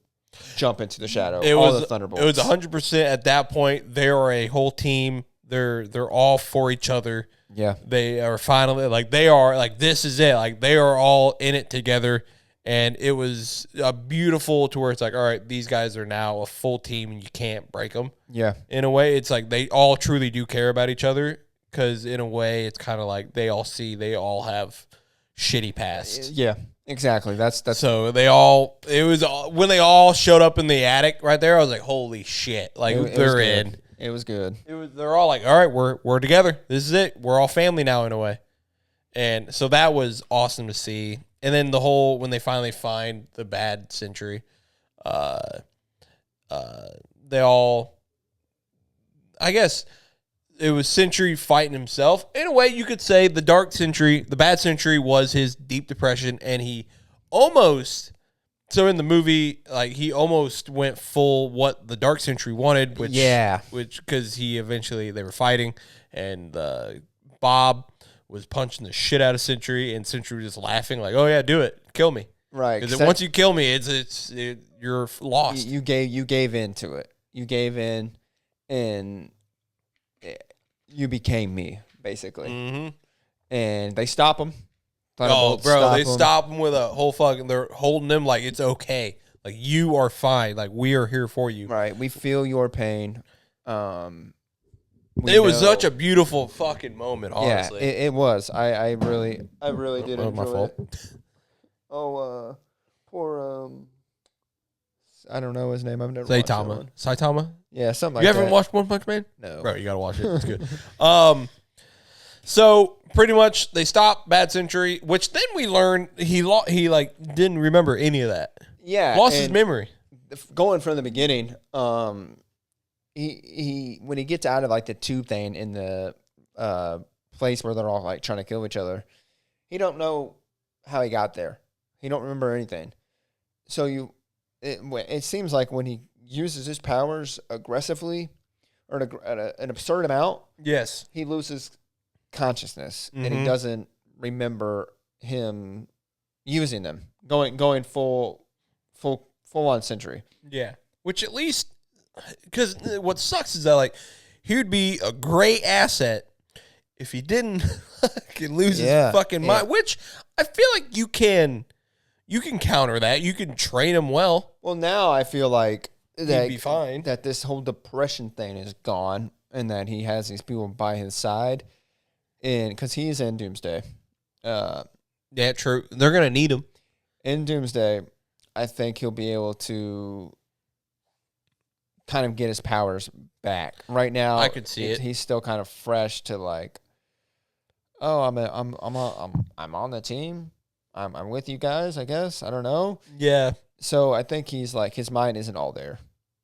jump into the shadow? The Thunderbolts. It was 100% at that point. They are a whole team. They're all for each other. Yeah, they are finally like they are like this is it. Like they are all in it together. And it was beautiful to where it's like, all right, these guys are now a full team and you can't break them. Yeah. In a way, it's like they all truly do care about each other because in a way, it's kind of like they all have shitty pasts. Yeah, exactly. That's so when they all showed up in the attic right there, I was like, holy shit. Like they're in. It was good. They're all like, all right, we're together. This is it. We're all family now in a way. And so that was awesome to see. And then when they finally find the bad Sentry, they all, I guess it was Sentry fighting himself. In a way, you could say the dark Sentry, the bad Sentry was his deep depression, and he almost, so in the movie, like he almost went full what the dark Sentry wanted, because they were fighting, and Bob was punching the shit out of Sentry, and Sentry was just laughing like, "Oh yeah, do it, kill me." Right. Because once you kill me, you're lost. You gave in to it. You gave in, and you became me basically. And they stop him. Thunderbolts they him. stop him with a whole fucking. They're holding him like it's okay. Like you are fine. Like we are here for you. Right. We feel your pain. It was such a beautiful fucking moment. Honestly, yeah, it was. I really did That was my enjoy fault. it. Oh, poor I don't know his name. I've never watched that one. Saitama. Yeah, something like You that. haven't watched One Punch Man? No. Bro, you gotta watch it. It's good. So pretty much they stopped Bad Century, which then we learned he like didn't remember any of that. Yeah, Lost his memory. Going from the beginning, he when he gets out of like the tube thing in the place where they're all like trying to kill each other, he don't know how he got there. He don't remember anything. So it seems like when he uses his powers aggressively or at an absurd amount, Yes. he loses consciousness and Mm-hmm. he doesn't remember him using them. Going full on Century. Yeah. Which at least, because what sucks is that like he would be a great asset if he didn't lose his fucking mind. Which I feel like you can counter that. You can train him well. Well, now I feel like He'd be fine. that this whole depression thing is gone and that he has these people by his side, and because he's in Doomsday. Yeah, true. They're gonna need him. In Doomsday, I think he'll be able to kind of get his powers back. Right now, I could see it. He's still kind of fresh to like, oh, I'm on the team. I'm with you guys. I guess I don't know. Yeah. So I think he's like his mind isn't all there.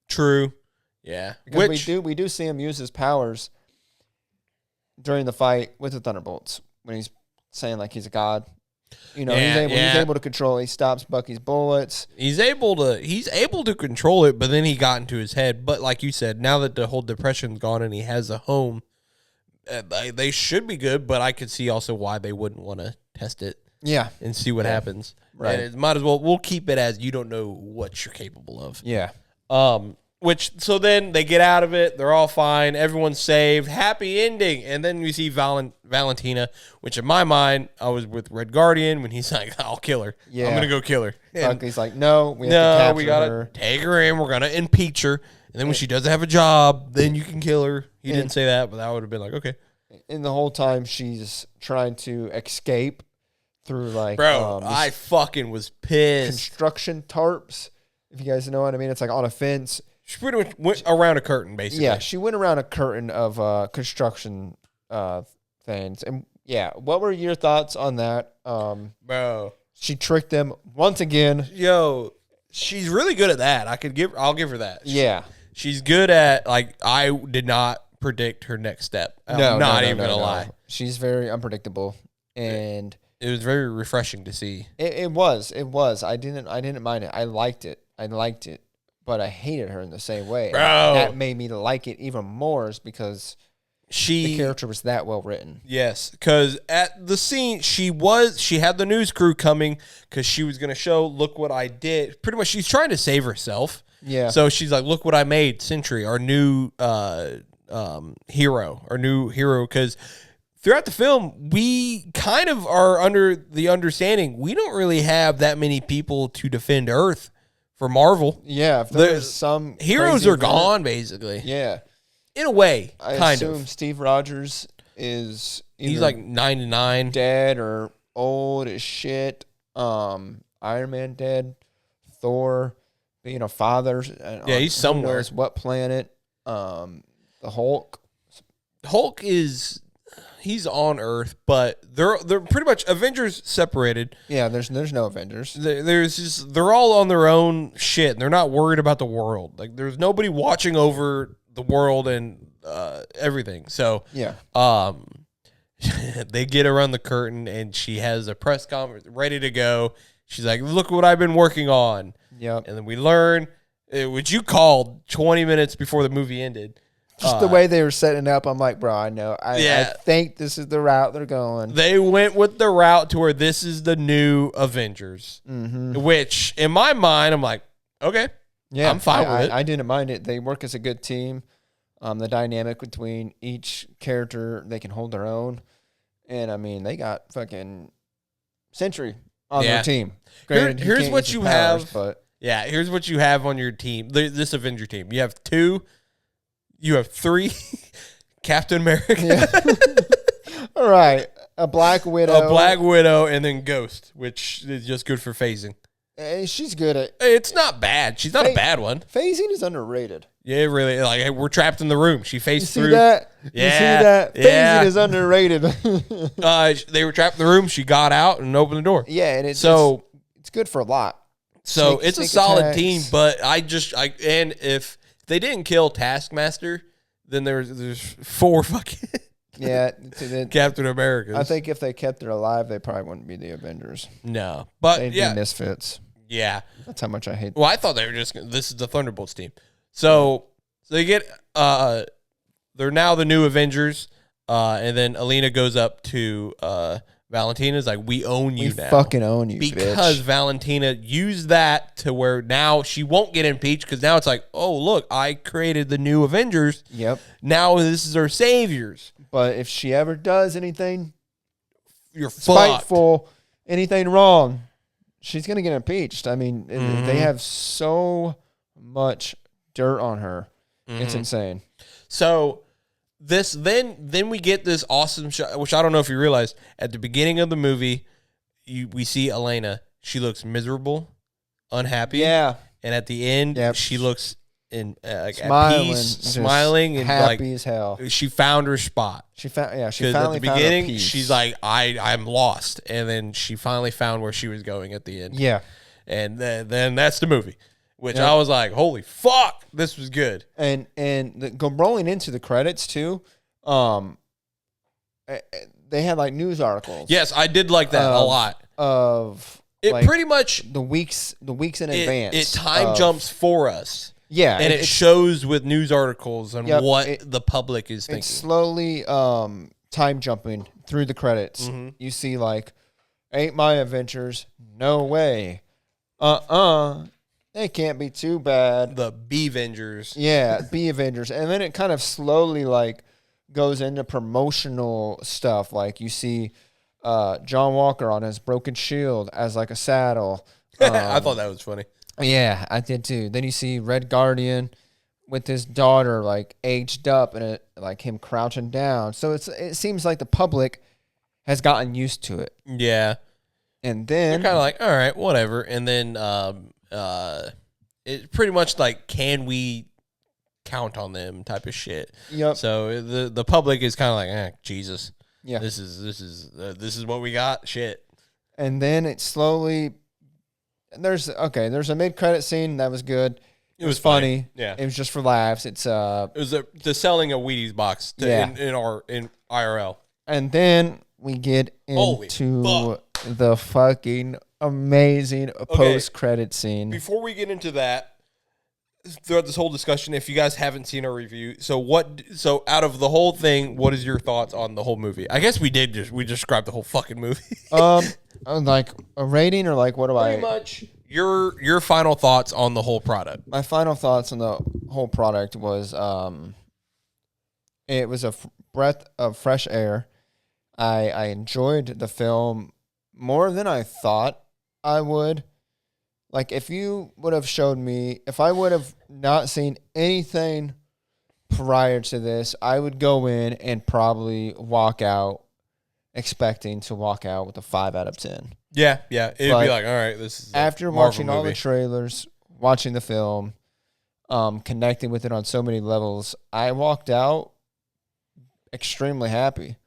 True. Yeah. Because we do see him use his powers during the fight with the Thunderbolts when he's saying like he's a god. You know, he's able to control. He stops Bucky's bullets. He's able to control it, but then he got into his head. But like you said, now that the whole depression's gone and he has a home, they should be good. But I could see also why they wouldn't want to test it. Yeah, and see what happens. Right. And it might as well, we'll keep it as you don't know what you're capable of. Yeah. So then they get out of it. They're all fine. Everyone's saved. Happy ending. And then we see Valentina, which in my mind, I was with Red Guardian when he's like, I'll kill her. Yeah. I'm going to go kill her. And Bucky's like, no, we have to capture her. Take her in. We're going to impeach her. And then when she doesn't have a job, then you can kill her. He didn't say that, but that would have been like, okay. And the whole time she's trying to escape through like I fucking was pissed. Construction tarps, if you guys know what I mean. It's like on a fence. She pretty much went around a curtain, basically. Yeah, she went around a curtain of construction things. And yeah, what were your thoughts on that? Bro, she tricked them once again. Yo, she's really good at that. I'll give her that. Yeah, she's good at like I did not predict her next step. I'm not even gonna lie. She's very unpredictable, and it was very refreshing to see. It was. I didn't mind it. I liked it. But I hated her in the same way. Bro. And that made me like it even more is because the character was that well written. Yes, because at the scene, she had the news crew coming because she was going to show, look what I did. Pretty much, she's trying to save herself. Yeah. So she's like, look what I made, Sentry, our new hero, because throughout the film, we kind of are under the understanding we don't really have that many people to defend Earth for Marvel. Yeah, if there's some heroes are gone, basically. Yeah, in a way, I assume Steve Rogers is he's like 99, dead or old as shit. Iron Man dead, Thor, fathers. Yeah, he's somewhere. Knows what planet? The Hulk. He's on Earth, but they're pretty much Avengers separated. Yeah, there's no Avengers. They're all on their own shit. They're not worried about the world. Like there's nobody watching over the world and everything. So yeah, they get around the curtain and she has a press conference ready to go. She's like, "Look what I've been working on." Yep. And then we learn, which you called 20 minutes before the movie ended. Just the way they were setting it up, I'm like, bro, I know. I think this is the route they're going. They went with the route to where this is the new Avengers, which in my mind, I'm like, okay, yeah, I'm fine with it. I didn't mind it. They work as a good team. The dynamic between each character, they can hold their own. And, I mean, they got fucking Sentry on Yeah. their team. Here's what you have. But Yeah, here's what you have on your team. This Avenger team. You have three Captain America, all right, a Black Widow. a Black Widow, and then Ghost, which is just good for phasing. She's good at It's not bad. She's not a bad one. phasing. Is underrated. Yeah, really. Like, hey, we're trapped in the room. She phased See through. that? Yeah, You see that? yeah. Phasing is underrated. They were trapped in the room. She got out and opened the door. Yeah, and it's good for a lot. So it's a solid attacks. team, but and if they didn't kill Taskmaster, then there's 4 fucking Yeah, Captain Americas. I think if they kept it alive, they probably wouldn't be the Avengers. No, but They'd be misfits. Yeah. That's how much I hate. Well, I thought they were this is the Thunderbolts team. So they get they're now the new Avengers, and then Alina goes up to Valentina's like, we own you now. Fucking own you, because bitch. Valentina used that to where now she won't get impeached because now it's like, oh, look, I created the new Avengers. Yep. Now this is our saviors. But if she ever does anything You're fucked. spiteful, anything wrong, she's going to get impeached. I mean, they have so much dirt on her. It's insane. So then we get this awesome shot, which I don't know if you realized at the beginning of the movie, we see Elena. She looks miserable, unhappy. Yeah. And at the end, she looks at peace, smiling, and happy like as hell. She found her spot. She finally at the beginning, she's like, I'm lost, and then she finally found where she was going at the end. Yeah. And then that's the movie, which I was like, holy fuck, this was good. And go rolling into the credits too. They had like news articles. Yes, I did like that a lot. Of it like, pretty much the weeks in advance. It time jumps for us. Yeah, and it shows with news articles and what the public is thinking. It's slowly time jumping through the credits. You see like, ain't my adventures? No way. They can't be too bad. The B-Vengers. Yeah, B-Avengers. And then it kind of slowly like goes into promotional stuff. Like you see John Walker on his broken shield as like a saddle. I thought that was funny. Yeah, I did too. Then you see Red Guardian with his daughter like aged up and like him crouching down. So it seems like the public has gotten used to it. Yeah. And then they're kind of like, all right, whatever. And then it's pretty much like, can we count on them type of shit. Yep. So the public is kind of like, Jesus. Yeah. This is what we got. Shit. And then it slowly. There's a mid-credit scene that was good. It was funny. Yeah. It was just for laughs. It was the selling a Wheaties box in IRL. And then we get into the fucking amazing post-credit scene. Before we get into that, throughout this whole discussion, if you guys haven't seen our review, so out of the whole thing, what is your thoughts on the whole movie? I guess we described the whole fucking movie. Like a rating or like what do Pretty much your final thoughts on the whole product. My final thoughts on the whole product was it was a breath of fresh air. I enjoyed the film more than I thought I would. Like if you would have showed me, if I would have not seen anything prior to this, I would go in and probably walk out expecting to walk out with a 5 out of 10. Yeah. It'd be like, all right, this is after watching all the trailers, watching the film, connecting with it on so many levels, I walked out extremely happy.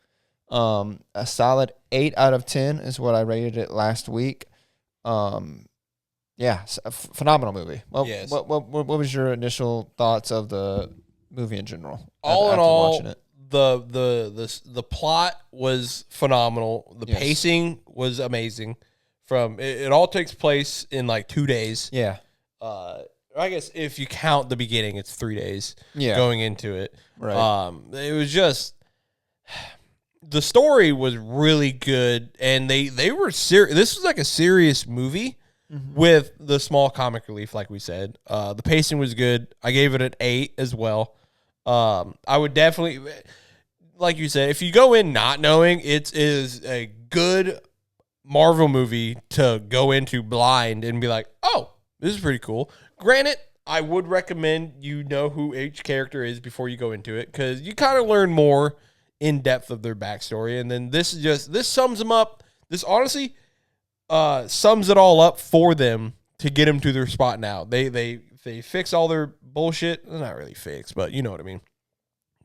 A solid 8 out of 10 is what I rated it last week. Yeah, it's a phenomenal movie. Well, yes. What was your initial thoughts of the movie in general? All in all, watching it? The plot was phenomenal. The pacing was amazing. It all takes place in like 2 days. Yeah. I guess if you count the beginning, it's 3 days. Yeah. Going into it. Right. It was just the story was really good, and they were serious. This was like a serious movie. With the small comic relief, like we said. The pacing was good. I gave it an 8 as well. I would definitely, like you said, if you go in not knowing, it is a good Marvel movie to go into blind and be like, oh, this is pretty cool. Granted, I would recommend you know who each character is before you go into it, because you kind of learn more in depth of their backstory. And then this sums them up. This honestly sums it all up for them to get them to their spot now. They fix all their bullshit. Not really fix, but you know what I mean.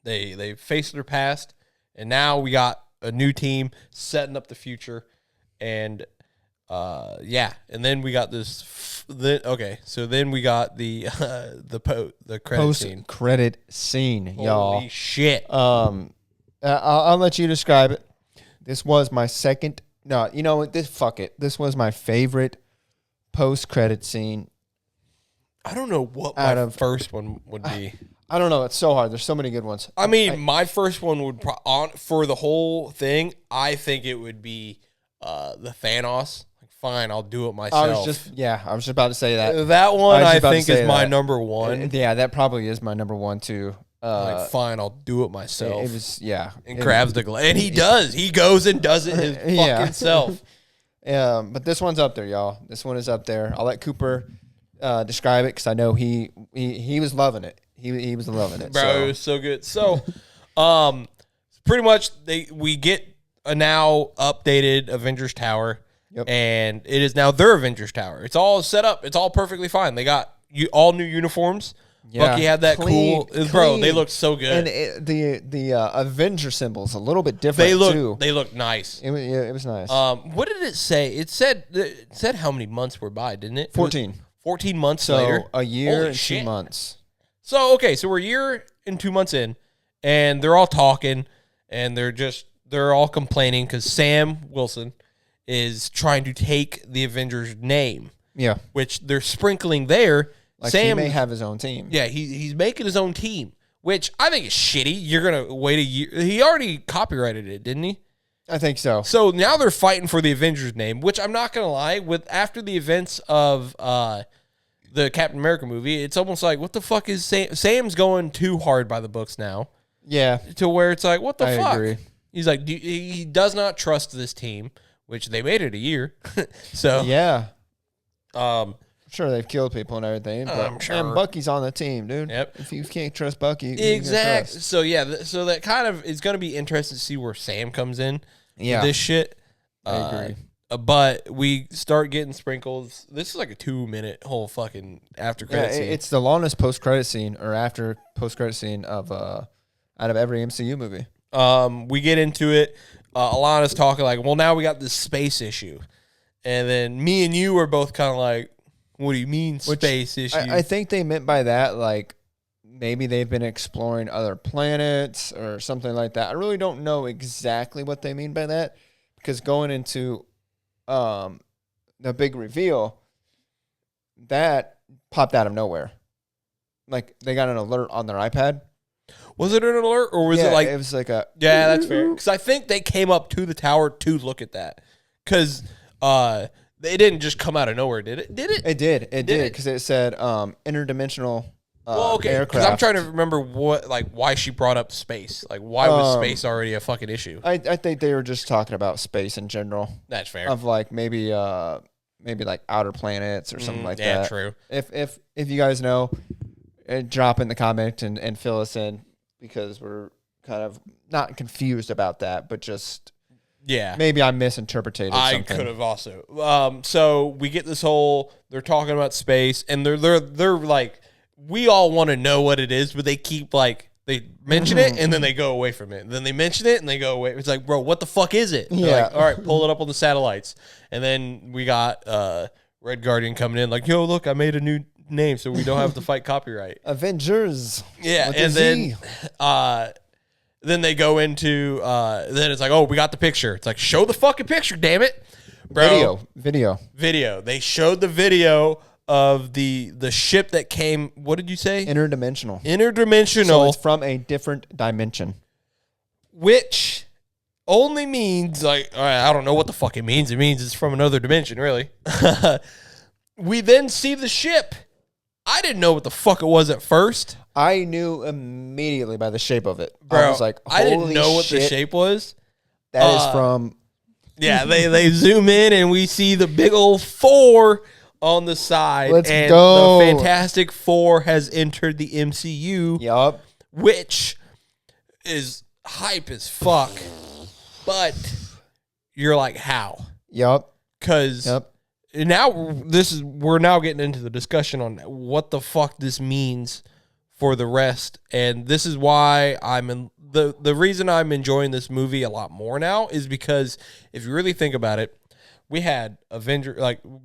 They faced their past, and now we got a new team setting up the future. And and then we got this. So then we got the credit scene. Credit scene, y'all. Holy shit! I'll let you describe it. This was my second. No, you know what? Fuck it. This was my favorite post credit scene. I don't know what my first one would be. I don't know. It's so hard. There's so many good ones. I mean, my first one would for the whole thing. I think it would be the Thanos. Like, fine, I'll do it myself. I was just about to say that. That one I think is my number one. Yeah, that probably is my number one too. Like, fine, I'll do it myself. It was and grabs the glass, and he does. He goes and does it his fucking self. But this one's up there, y'all. This one is up there. I'll let Cooper describe it because I know he was loving it. He was loving it, bro. It was so good. So, pretty much we get a now updated Avengers Tower, and it is now their Avengers Tower. It's all set up. It's all perfectly fine. They got all new uniforms. Yeah. Bucky had that clean. Bro, they look so good. And the Avenger symbol's a little bit different too. They look nice. It was nice. What did it say? It said how many months were by, didn't it? 14. 14 months later. A year and 2 months. So we're a year and 2 months in, and they're all talking, and they're all complaining because Sam Wilson is trying to take the Avengers name. Yeah. Which they're sprinkling there. Like Sam he may have his own team. Yeah, he's making his own team, which I think is shitty. You're going to wait a year. He already copyrighted it, didn't he? I think so. So now they're fighting for the Avengers name, which I'm not going to lie, after the events of the Captain America movie, it's almost like, what the fuck is Sam? Sam's going too hard by the books now. Yeah. To where it's like, what the fuck? I agree. He's like, he does not trust this team, which they made it a year. So yeah. Sure, they've killed people and everything, but I'm sure. man, Bucky's on the team, dude. Yep. If you can't trust Bucky, exactly. So so that kind of is going to be interesting to see where Sam comes in. Yeah. This shit. I agree. But we start getting sprinkles. This is like a 2-minute whole fucking after credit scene. It's the longest post credit scene or after post credit scene of out of every MCU movie. We get into it. Alana's talking like, well, now we got this space issue, and then me and you were both kind of like, what do you mean space issue? I think they meant by that, like, maybe they've been exploring other planets or something like that. I really don't know exactly what they mean by that, because going into the big reveal, that popped out of nowhere. Like, they got an alert on their iPad. Was it an alert, or was it like... it was like a... Yeah, that's fair. Because I think they came up to the tower to look at that. Because... It didn't just come out of nowhere, did it? Did it? It did. It did, because it said interdimensional okay. aircraft. Because I'm trying to remember why she brought up space. Like, why was space already a fucking issue? I think they were just talking about space in general. That's fair. Of like maybe like outer planets or something like that. Yeah, true. If you guys know, drop in the comment and fill us in, because we're kind of not confused about that, but just... Yeah. Maybe I misinterpreted something. I could have also. So we get this whole, they're talking about space, and they're like, we all want to know what it is, but they keep like, they mention it and then they go away from it. And then they mention it and they go away. It's like, bro, what the fuck is it? Yeah. Like, all right, pull it up on the satellites. And then we got Red Guardian coming in like, yo, look, I made a new name so we don't have to fight copyright. Avengers. Yeah. And then they go into, then it's like, oh, we got the picture. It's like, show the fucking picture, damn it. Bro. Video. They showed the video of the ship that came, what did you say? Interdimensional. So it's from a different dimension. Which only means, like, all right, I don't know what the fuck it means. It means it's from another dimension, really. We then see the ship. I didn't know what the fuck it was at first. I knew immediately by the shape of it. Bro, I was like, holy I didn't know what the shit, shape was. That is from Yeah, they zoom in and we see the big old 4 on the side. Let's and go. The Fantastic Four has entered the MCU, Yup. which is hype as fuck. But you're like, how? Yup. Because Yep. now we're now getting into the discussion on what the fuck this means for the rest, and this is why the reason I'm enjoying this movie a lot more now is because if you really think about it, we had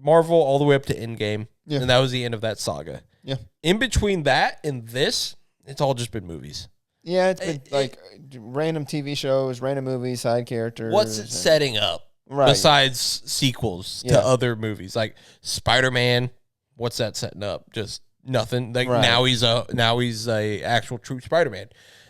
Marvel all the way up to Endgame, Yeah. and that was the end of that saga. Yeah. In between that and this, it's all just been movies. Yeah, it's been random TV shows, random movies, side characters. What's it setting up? Right. Besides sequels Yeah. to other movies like Spider-Man, what's that setting up? Just nothing. Like Right. now he's a actual true Spider-Man.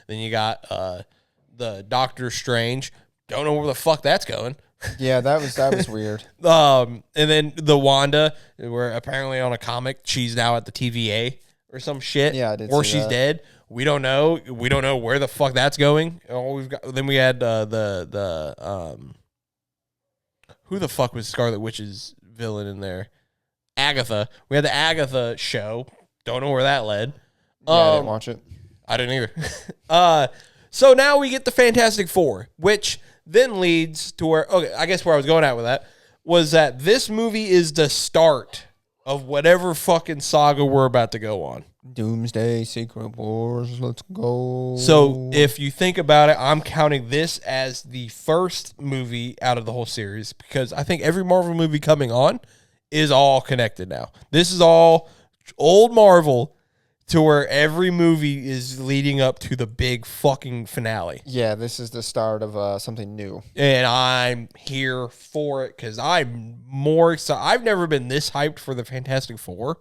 Then you got the Doctor Strange. Don't know where the fuck that's going. Yeah, that was weird. And then the Wanda, where apparently on a comic she's now at the TVA or some shit. Yeah, I did or see she's that. dead. We don't know. We don't know where the fuck that's going. Then we had who the fuck was Scarlet Witch's villain in there? Agatha. We had the Agatha show. Don't know where that led. Yeah, I didn't watch it. I didn't either. So now we get the Fantastic Four, which then leads to where, okay, I guess where I was going at with that was that this movie is the start of whatever fucking saga we're about to go on. Doomsday, Secret Wars, let's go. So if you think about it, I'm counting this as the first movie out of the whole series because I think every Marvel movie coming on is all connected now. This is all old Marvel to where every movie is leading up to the big fucking finale. Yeah, this is the start of something new. And I'm here for it because I'm more excited. I've never been this hyped for the Fantastic Four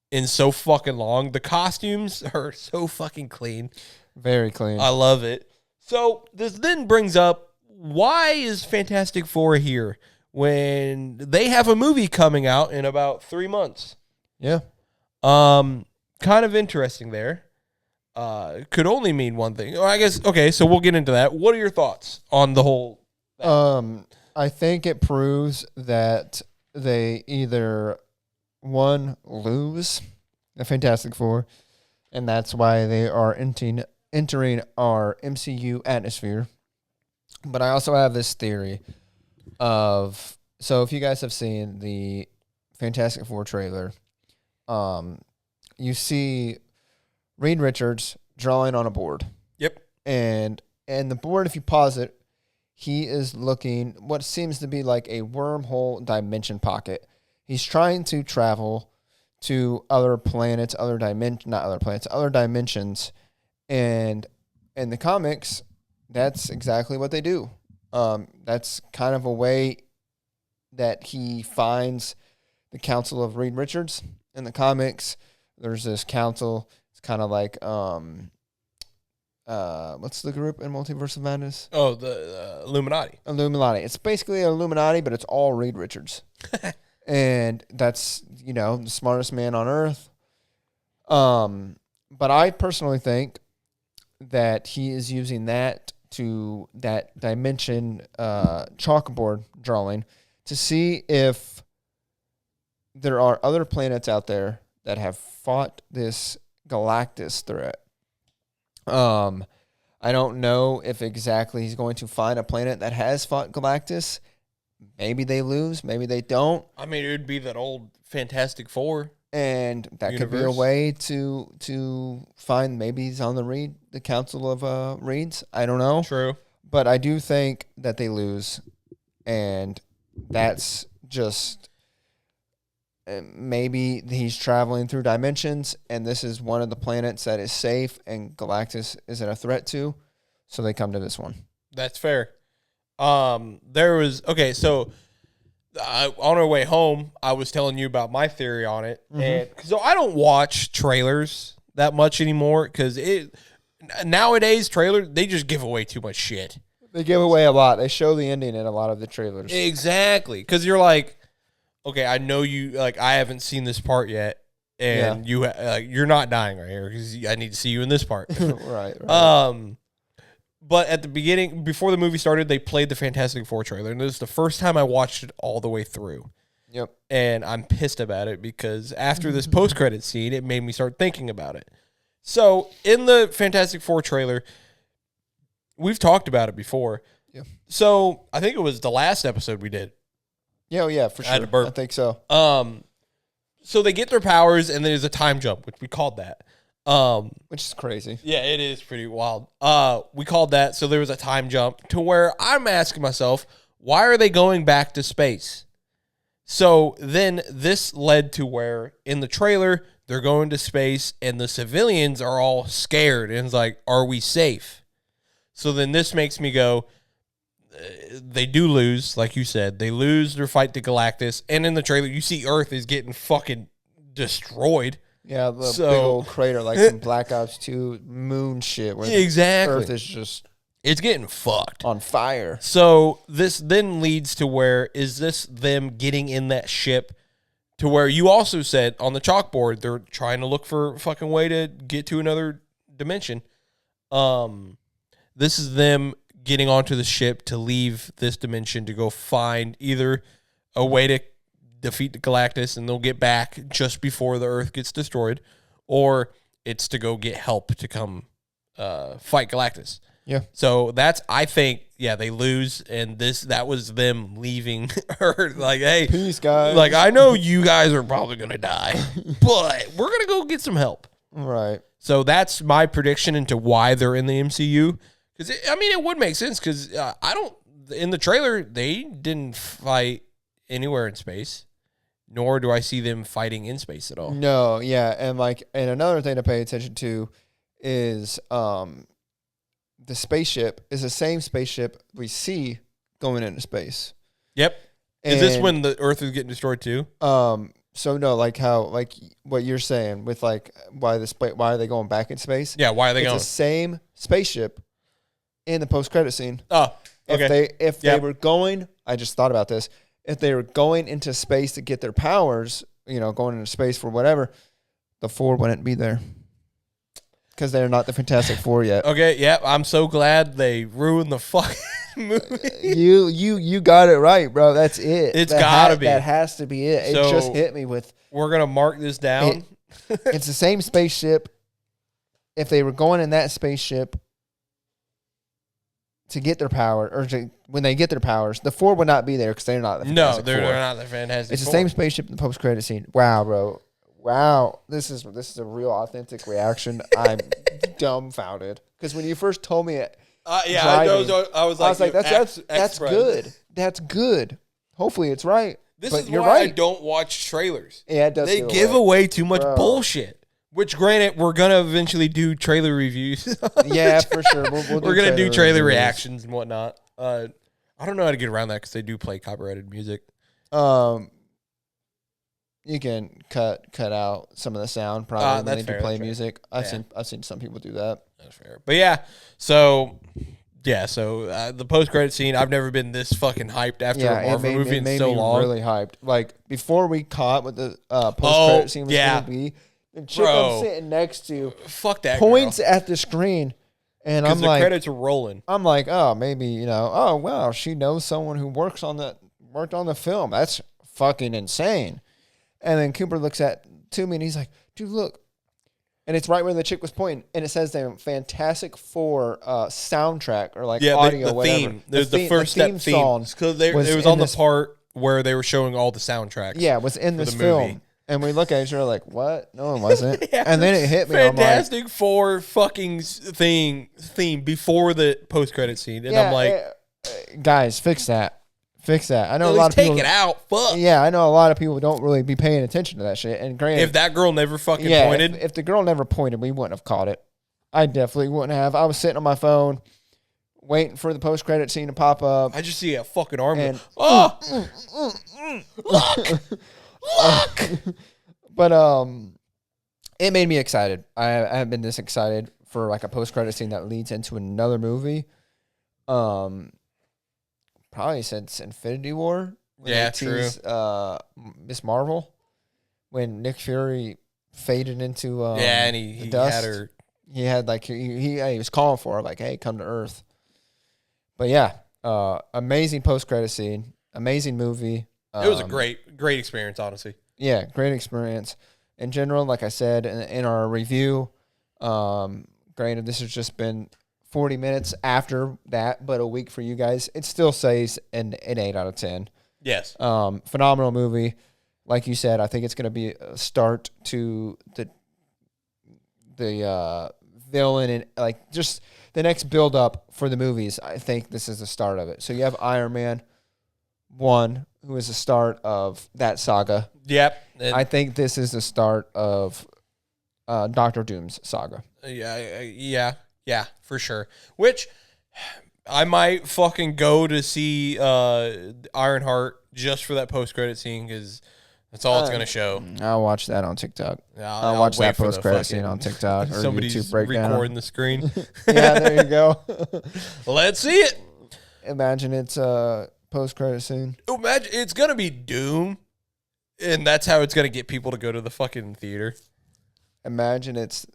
in so fucking long. The costumes are so fucking clean. Very clean. I love it. So this then brings up, why is Fantastic Four here when they have a movie coming out in about 3 months? Yeah. Kind of interesting there. Could only mean one thing. I guess, okay, so we'll get into that. What are your thoughts on the whole? I think it proves that they either lose the Fantastic Four, and that's why they are entering our MCU atmosphere. But I also have this theory of, so if you guys have seen the Fantastic Four trailer, you see Reed Richards drawing on a board. Yep. And the board, if you pause it, he is looking what seems to be like a wormhole dimension pocket. He's trying to travel to other planets, other dimensions. And in the comics, that's exactly what they do. That's kind of a way that he finds the Council of Reed Richards. In the comics, there's this council. It's kind of like what's the group in Multiverse of Madness? Oh, the Illuminati. Illuminati. It's basically Illuminati, but it's all Reed Richards. And that's, the smartest man on earth. But I personally think that he is using that dimension chalkboard drawing to see if there are other planets out there that have fought this Galactus threat. I don't know if exactly he's going to find a planet that has fought Galactus. Maybe they lose, maybe they don't. I mean, it would be that old Fantastic Four. And that universe. could be a way to find, maybe he's on the Council of Reeds. I don't know. True. But I do think that they lose. And that's just, maybe he's traveling through dimensions and this is one of the planets that is safe and Galactus isn't a threat to. So they come to this one. That's fair. There was, okay, so on our way home, I was telling you about my theory on it. Mm-hmm. And so I don't watch trailers that much anymore because nowadays trailers, they just give away too much shit. They give away a lot. They show the ending in a lot of the trailers. Exactly. Because you're like, okay, I know you, like, I haven't seen this part yet. And you're not dying right here because I need to see you in this part. Right. But at the beginning, before the movie started, they played the Fantastic Four trailer, and it was the first time I watched it all the way through. Yep. And I'm pissed about it because after this post-credit scene, it made me start thinking about it. So in the Fantastic Four trailer, we've talked about it before. Yeah. So I think it was the last episode we did. Yeah, yeah, for I had sure. to burp. I think so. So they get their powers, and there's a time jump, which we called that. Which is crazy. Yeah, it is pretty wild. We called that. So there was a time jump to where I'm asking myself, why are they going back to space? So then this led to where in the trailer, they're going to space and the civilians are all scared. And it's like, are we safe? So then this makes me go, they do lose, like you said. They lose their fight to Galactus. And in the trailer, you see Earth is getting fucking destroyed. Yeah, the big old crater, like some Black Ops 2 moon shit. Where Exactly. the Earth is just It's getting fucked. on fire. So this then leads to where is this them getting in that ship to where you also said on the chalkboard they're trying to look for a fucking way to get to another dimension. This is them getting onto the ship to leave this dimension to go find either a way to defeat the Galactus and they'll get back just before the Earth gets destroyed, or it's to go get help to come fight Galactus. Yeah. So that's, I think, yeah, they lose, and that was them leaving Earth. Like, hey, Peace, guys. like, I know you guys are probably gonna die, but we're gonna go get some help. Right. So that's my prediction into why they're in the MCU. Because it would make sense. Because in the trailer they didn't fight anywhere in space, nor do I see them fighting in space at all. No, yeah, and another thing to pay attention to is the spaceship is the same spaceship we see going into space. Yep. Is this when the Earth is getting destroyed too? So no, like what you're saying with why are they going back in space? Yeah, why are they going? It's the same spaceship in the post-credit scene. Oh, okay. If they were going, I just thought about this. If they were going into space to get their powers, going into space for whatever, the Four wouldn't be there. Because they're not the Fantastic Four yet. Okay, yeah, I'm so glad they ruined the fucking movie. You got it right, bro. That's it. It's gotta be. That has to be it. So, it just hit me with. We're gonna mark this down. It's the same spaceship. If they were going in that spaceship to get their power, when they get their powers, the Four would not be there because they're not the Fantastic Four. They're not the Fantastic It's Four. the same spaceship in the post-credit scene. Wow, bro. Wow, this is a real authentic reaction. I'm dumbfounded because when you first told me it, I was like, that's good. That's good. Hopefully, it's right. This but is you're why right. I don't watch trailers. Yeah, it does. They give away too much bullshit. Which, granted, we're gonna eventually do trailer reviews. Yeah, for sure. We're gonna do trailer reactions and whatnot. I don't know how to get around that because they do play copyrighted music. You can cut out some of the sound probably when they do play music. I've seen some people do that. That's fair. But yeah, so the post credit scene. I've never been this fucking hyped after a Marvel movie in so long. Really hyped. Like before we caught what the post credit scene was going to be. The chick I'm sitting next to, fuck that, points girl. at the screen, and I'm the like, credits are rolling. I'm like, oh, maybe oh wow, she knows someone who worked on the film. That's fucking insane. And then Cooper looks to me and he's like, dude, look. And it's right where the chick was pointing. And it says the Fantastic Four soundtrack or audio, the whatever. Theme. There's the first step theme. Because it was on the part where they were showing all the soundtracks. Yeah, it was in this film. And we look at each other like, what? No, it wasn't. Yeah, and then it hit me. Fantastic Four fucking theme before the post-credit scene. And I'm like, guys, fix that. Fix that. I know at a lot least of people take it out. Fuck. Yeah, I know a lot of people don't really be paying attention to that shit. And granted, if that girl never fucking pointed, if the girl never pointed, we wouldn't have caught it. I definitely wouldn't have. I was sitting on my phone, waiting for the post credit scene to pop up. I just see a fucking arm. And Look. But it made me excited. I haven't been this excited for a post credit scene that leads into another movie. Probably since Infinity War. Yeah, true. Miss Marvel, when Nick Fury faded into and he dust. had her. He had he was calling for her, hey, come to Earth. But yeah, amazing post-credit scene. Amazing movie. It was a great experience, honestly. Yeah, great experience. In general, like I said in our review, granted, this has just been 40 minutes after that, but a week for you guys. It still says an 8 out of 10. Yes. Phenomenal movie. Like you said, I think it's going to be a start to the villain and like just the next build up for the movies. I think this is the start of it. So you have Iron Man 1, who is the start of that saga. Yep. I think this is the start of Doctor Doom's saga. Yeah, for sure. Which I might fucking go to see Ironheart just for that post-credit scene because that's all it's going to show. I'll watch that on TikTok. I'll watch wait that for the post-credit scene on TikTok or somebody's YouTube breakdown. recording the screen. Yeah, there you go. Let's see it. Imagine it's a post-credit scene. Imagine it's going to be Doom, and that's how it's going to get people to go to the fucking theater. Imagine it's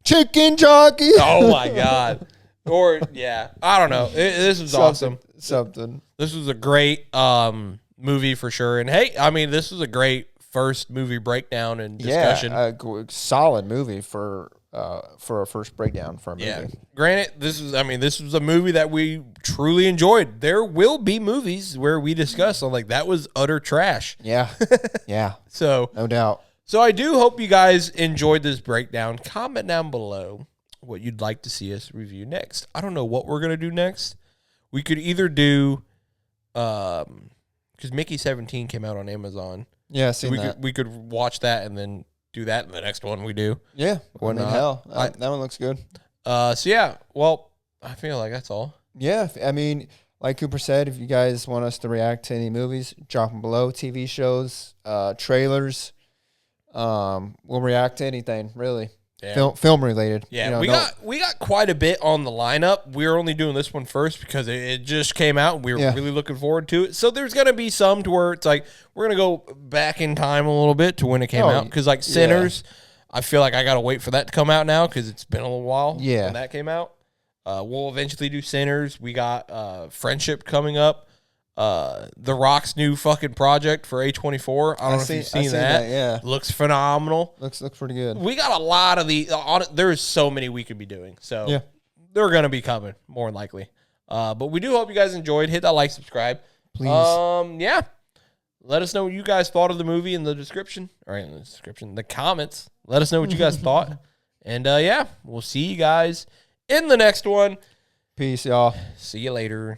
Chicken Jockey. Oh, my God. Or, yeah, I don't know. This was awesome. Something. This was a great movie for sure. And, hey, I mean, this was a great first movie breakdown and discussion. Yeah, a solid movie for a first breakdown for a movie. Yeah. Granted, this was a movie that we truly enjoyed. There will be movies where we discuss, so like, that was utter trash. Yeah. Yeah. So, no doubt. So I do hope you guys enjoyed this breakdown. Comment down below what you'd like to see us review next. I don't know what we're going to do next. We could either do, because Mickey 17 came out on Amazon. Yeah, seen that. We could watch that and then do that in the next one we do. Yeah, when in hell. That one looks good. So yeah, well, I feel like that's all. Yeah, I mean, like Cooper said, if you guys want us to react to any movies, drop them below. TV shows, trailers. We'll react to anything, really. Yeah. Film related. Yeah, we got quite a bit on the lineup. We're only doing this one first because it just came out and we were really looking forward to it. So there's gonna be some to where it's like we're gonna go back in time a little bit to when it came out because like Sinners, I feel like I gotta wait for that to come out now because it's been a little while when that came out. We'll eventually do Sinners. We got Friendship coming up. The Rock's new fucking project for A24. I don't know if you've seen that. Yeah, looks phenomenal. Looks pretty good. We got a lot of the. There's so many we could be doing. So they're gonna be coming more than likely. But we do hope you guys enjoyed. Hit that like, subscribe, please. Yeah. Let us know what you guys thought of the movie in the description. All right, in the description, the comments. Let us know what you guys thought. And yeah, we'll see you guys in the next one. Peace, y'all. See you later.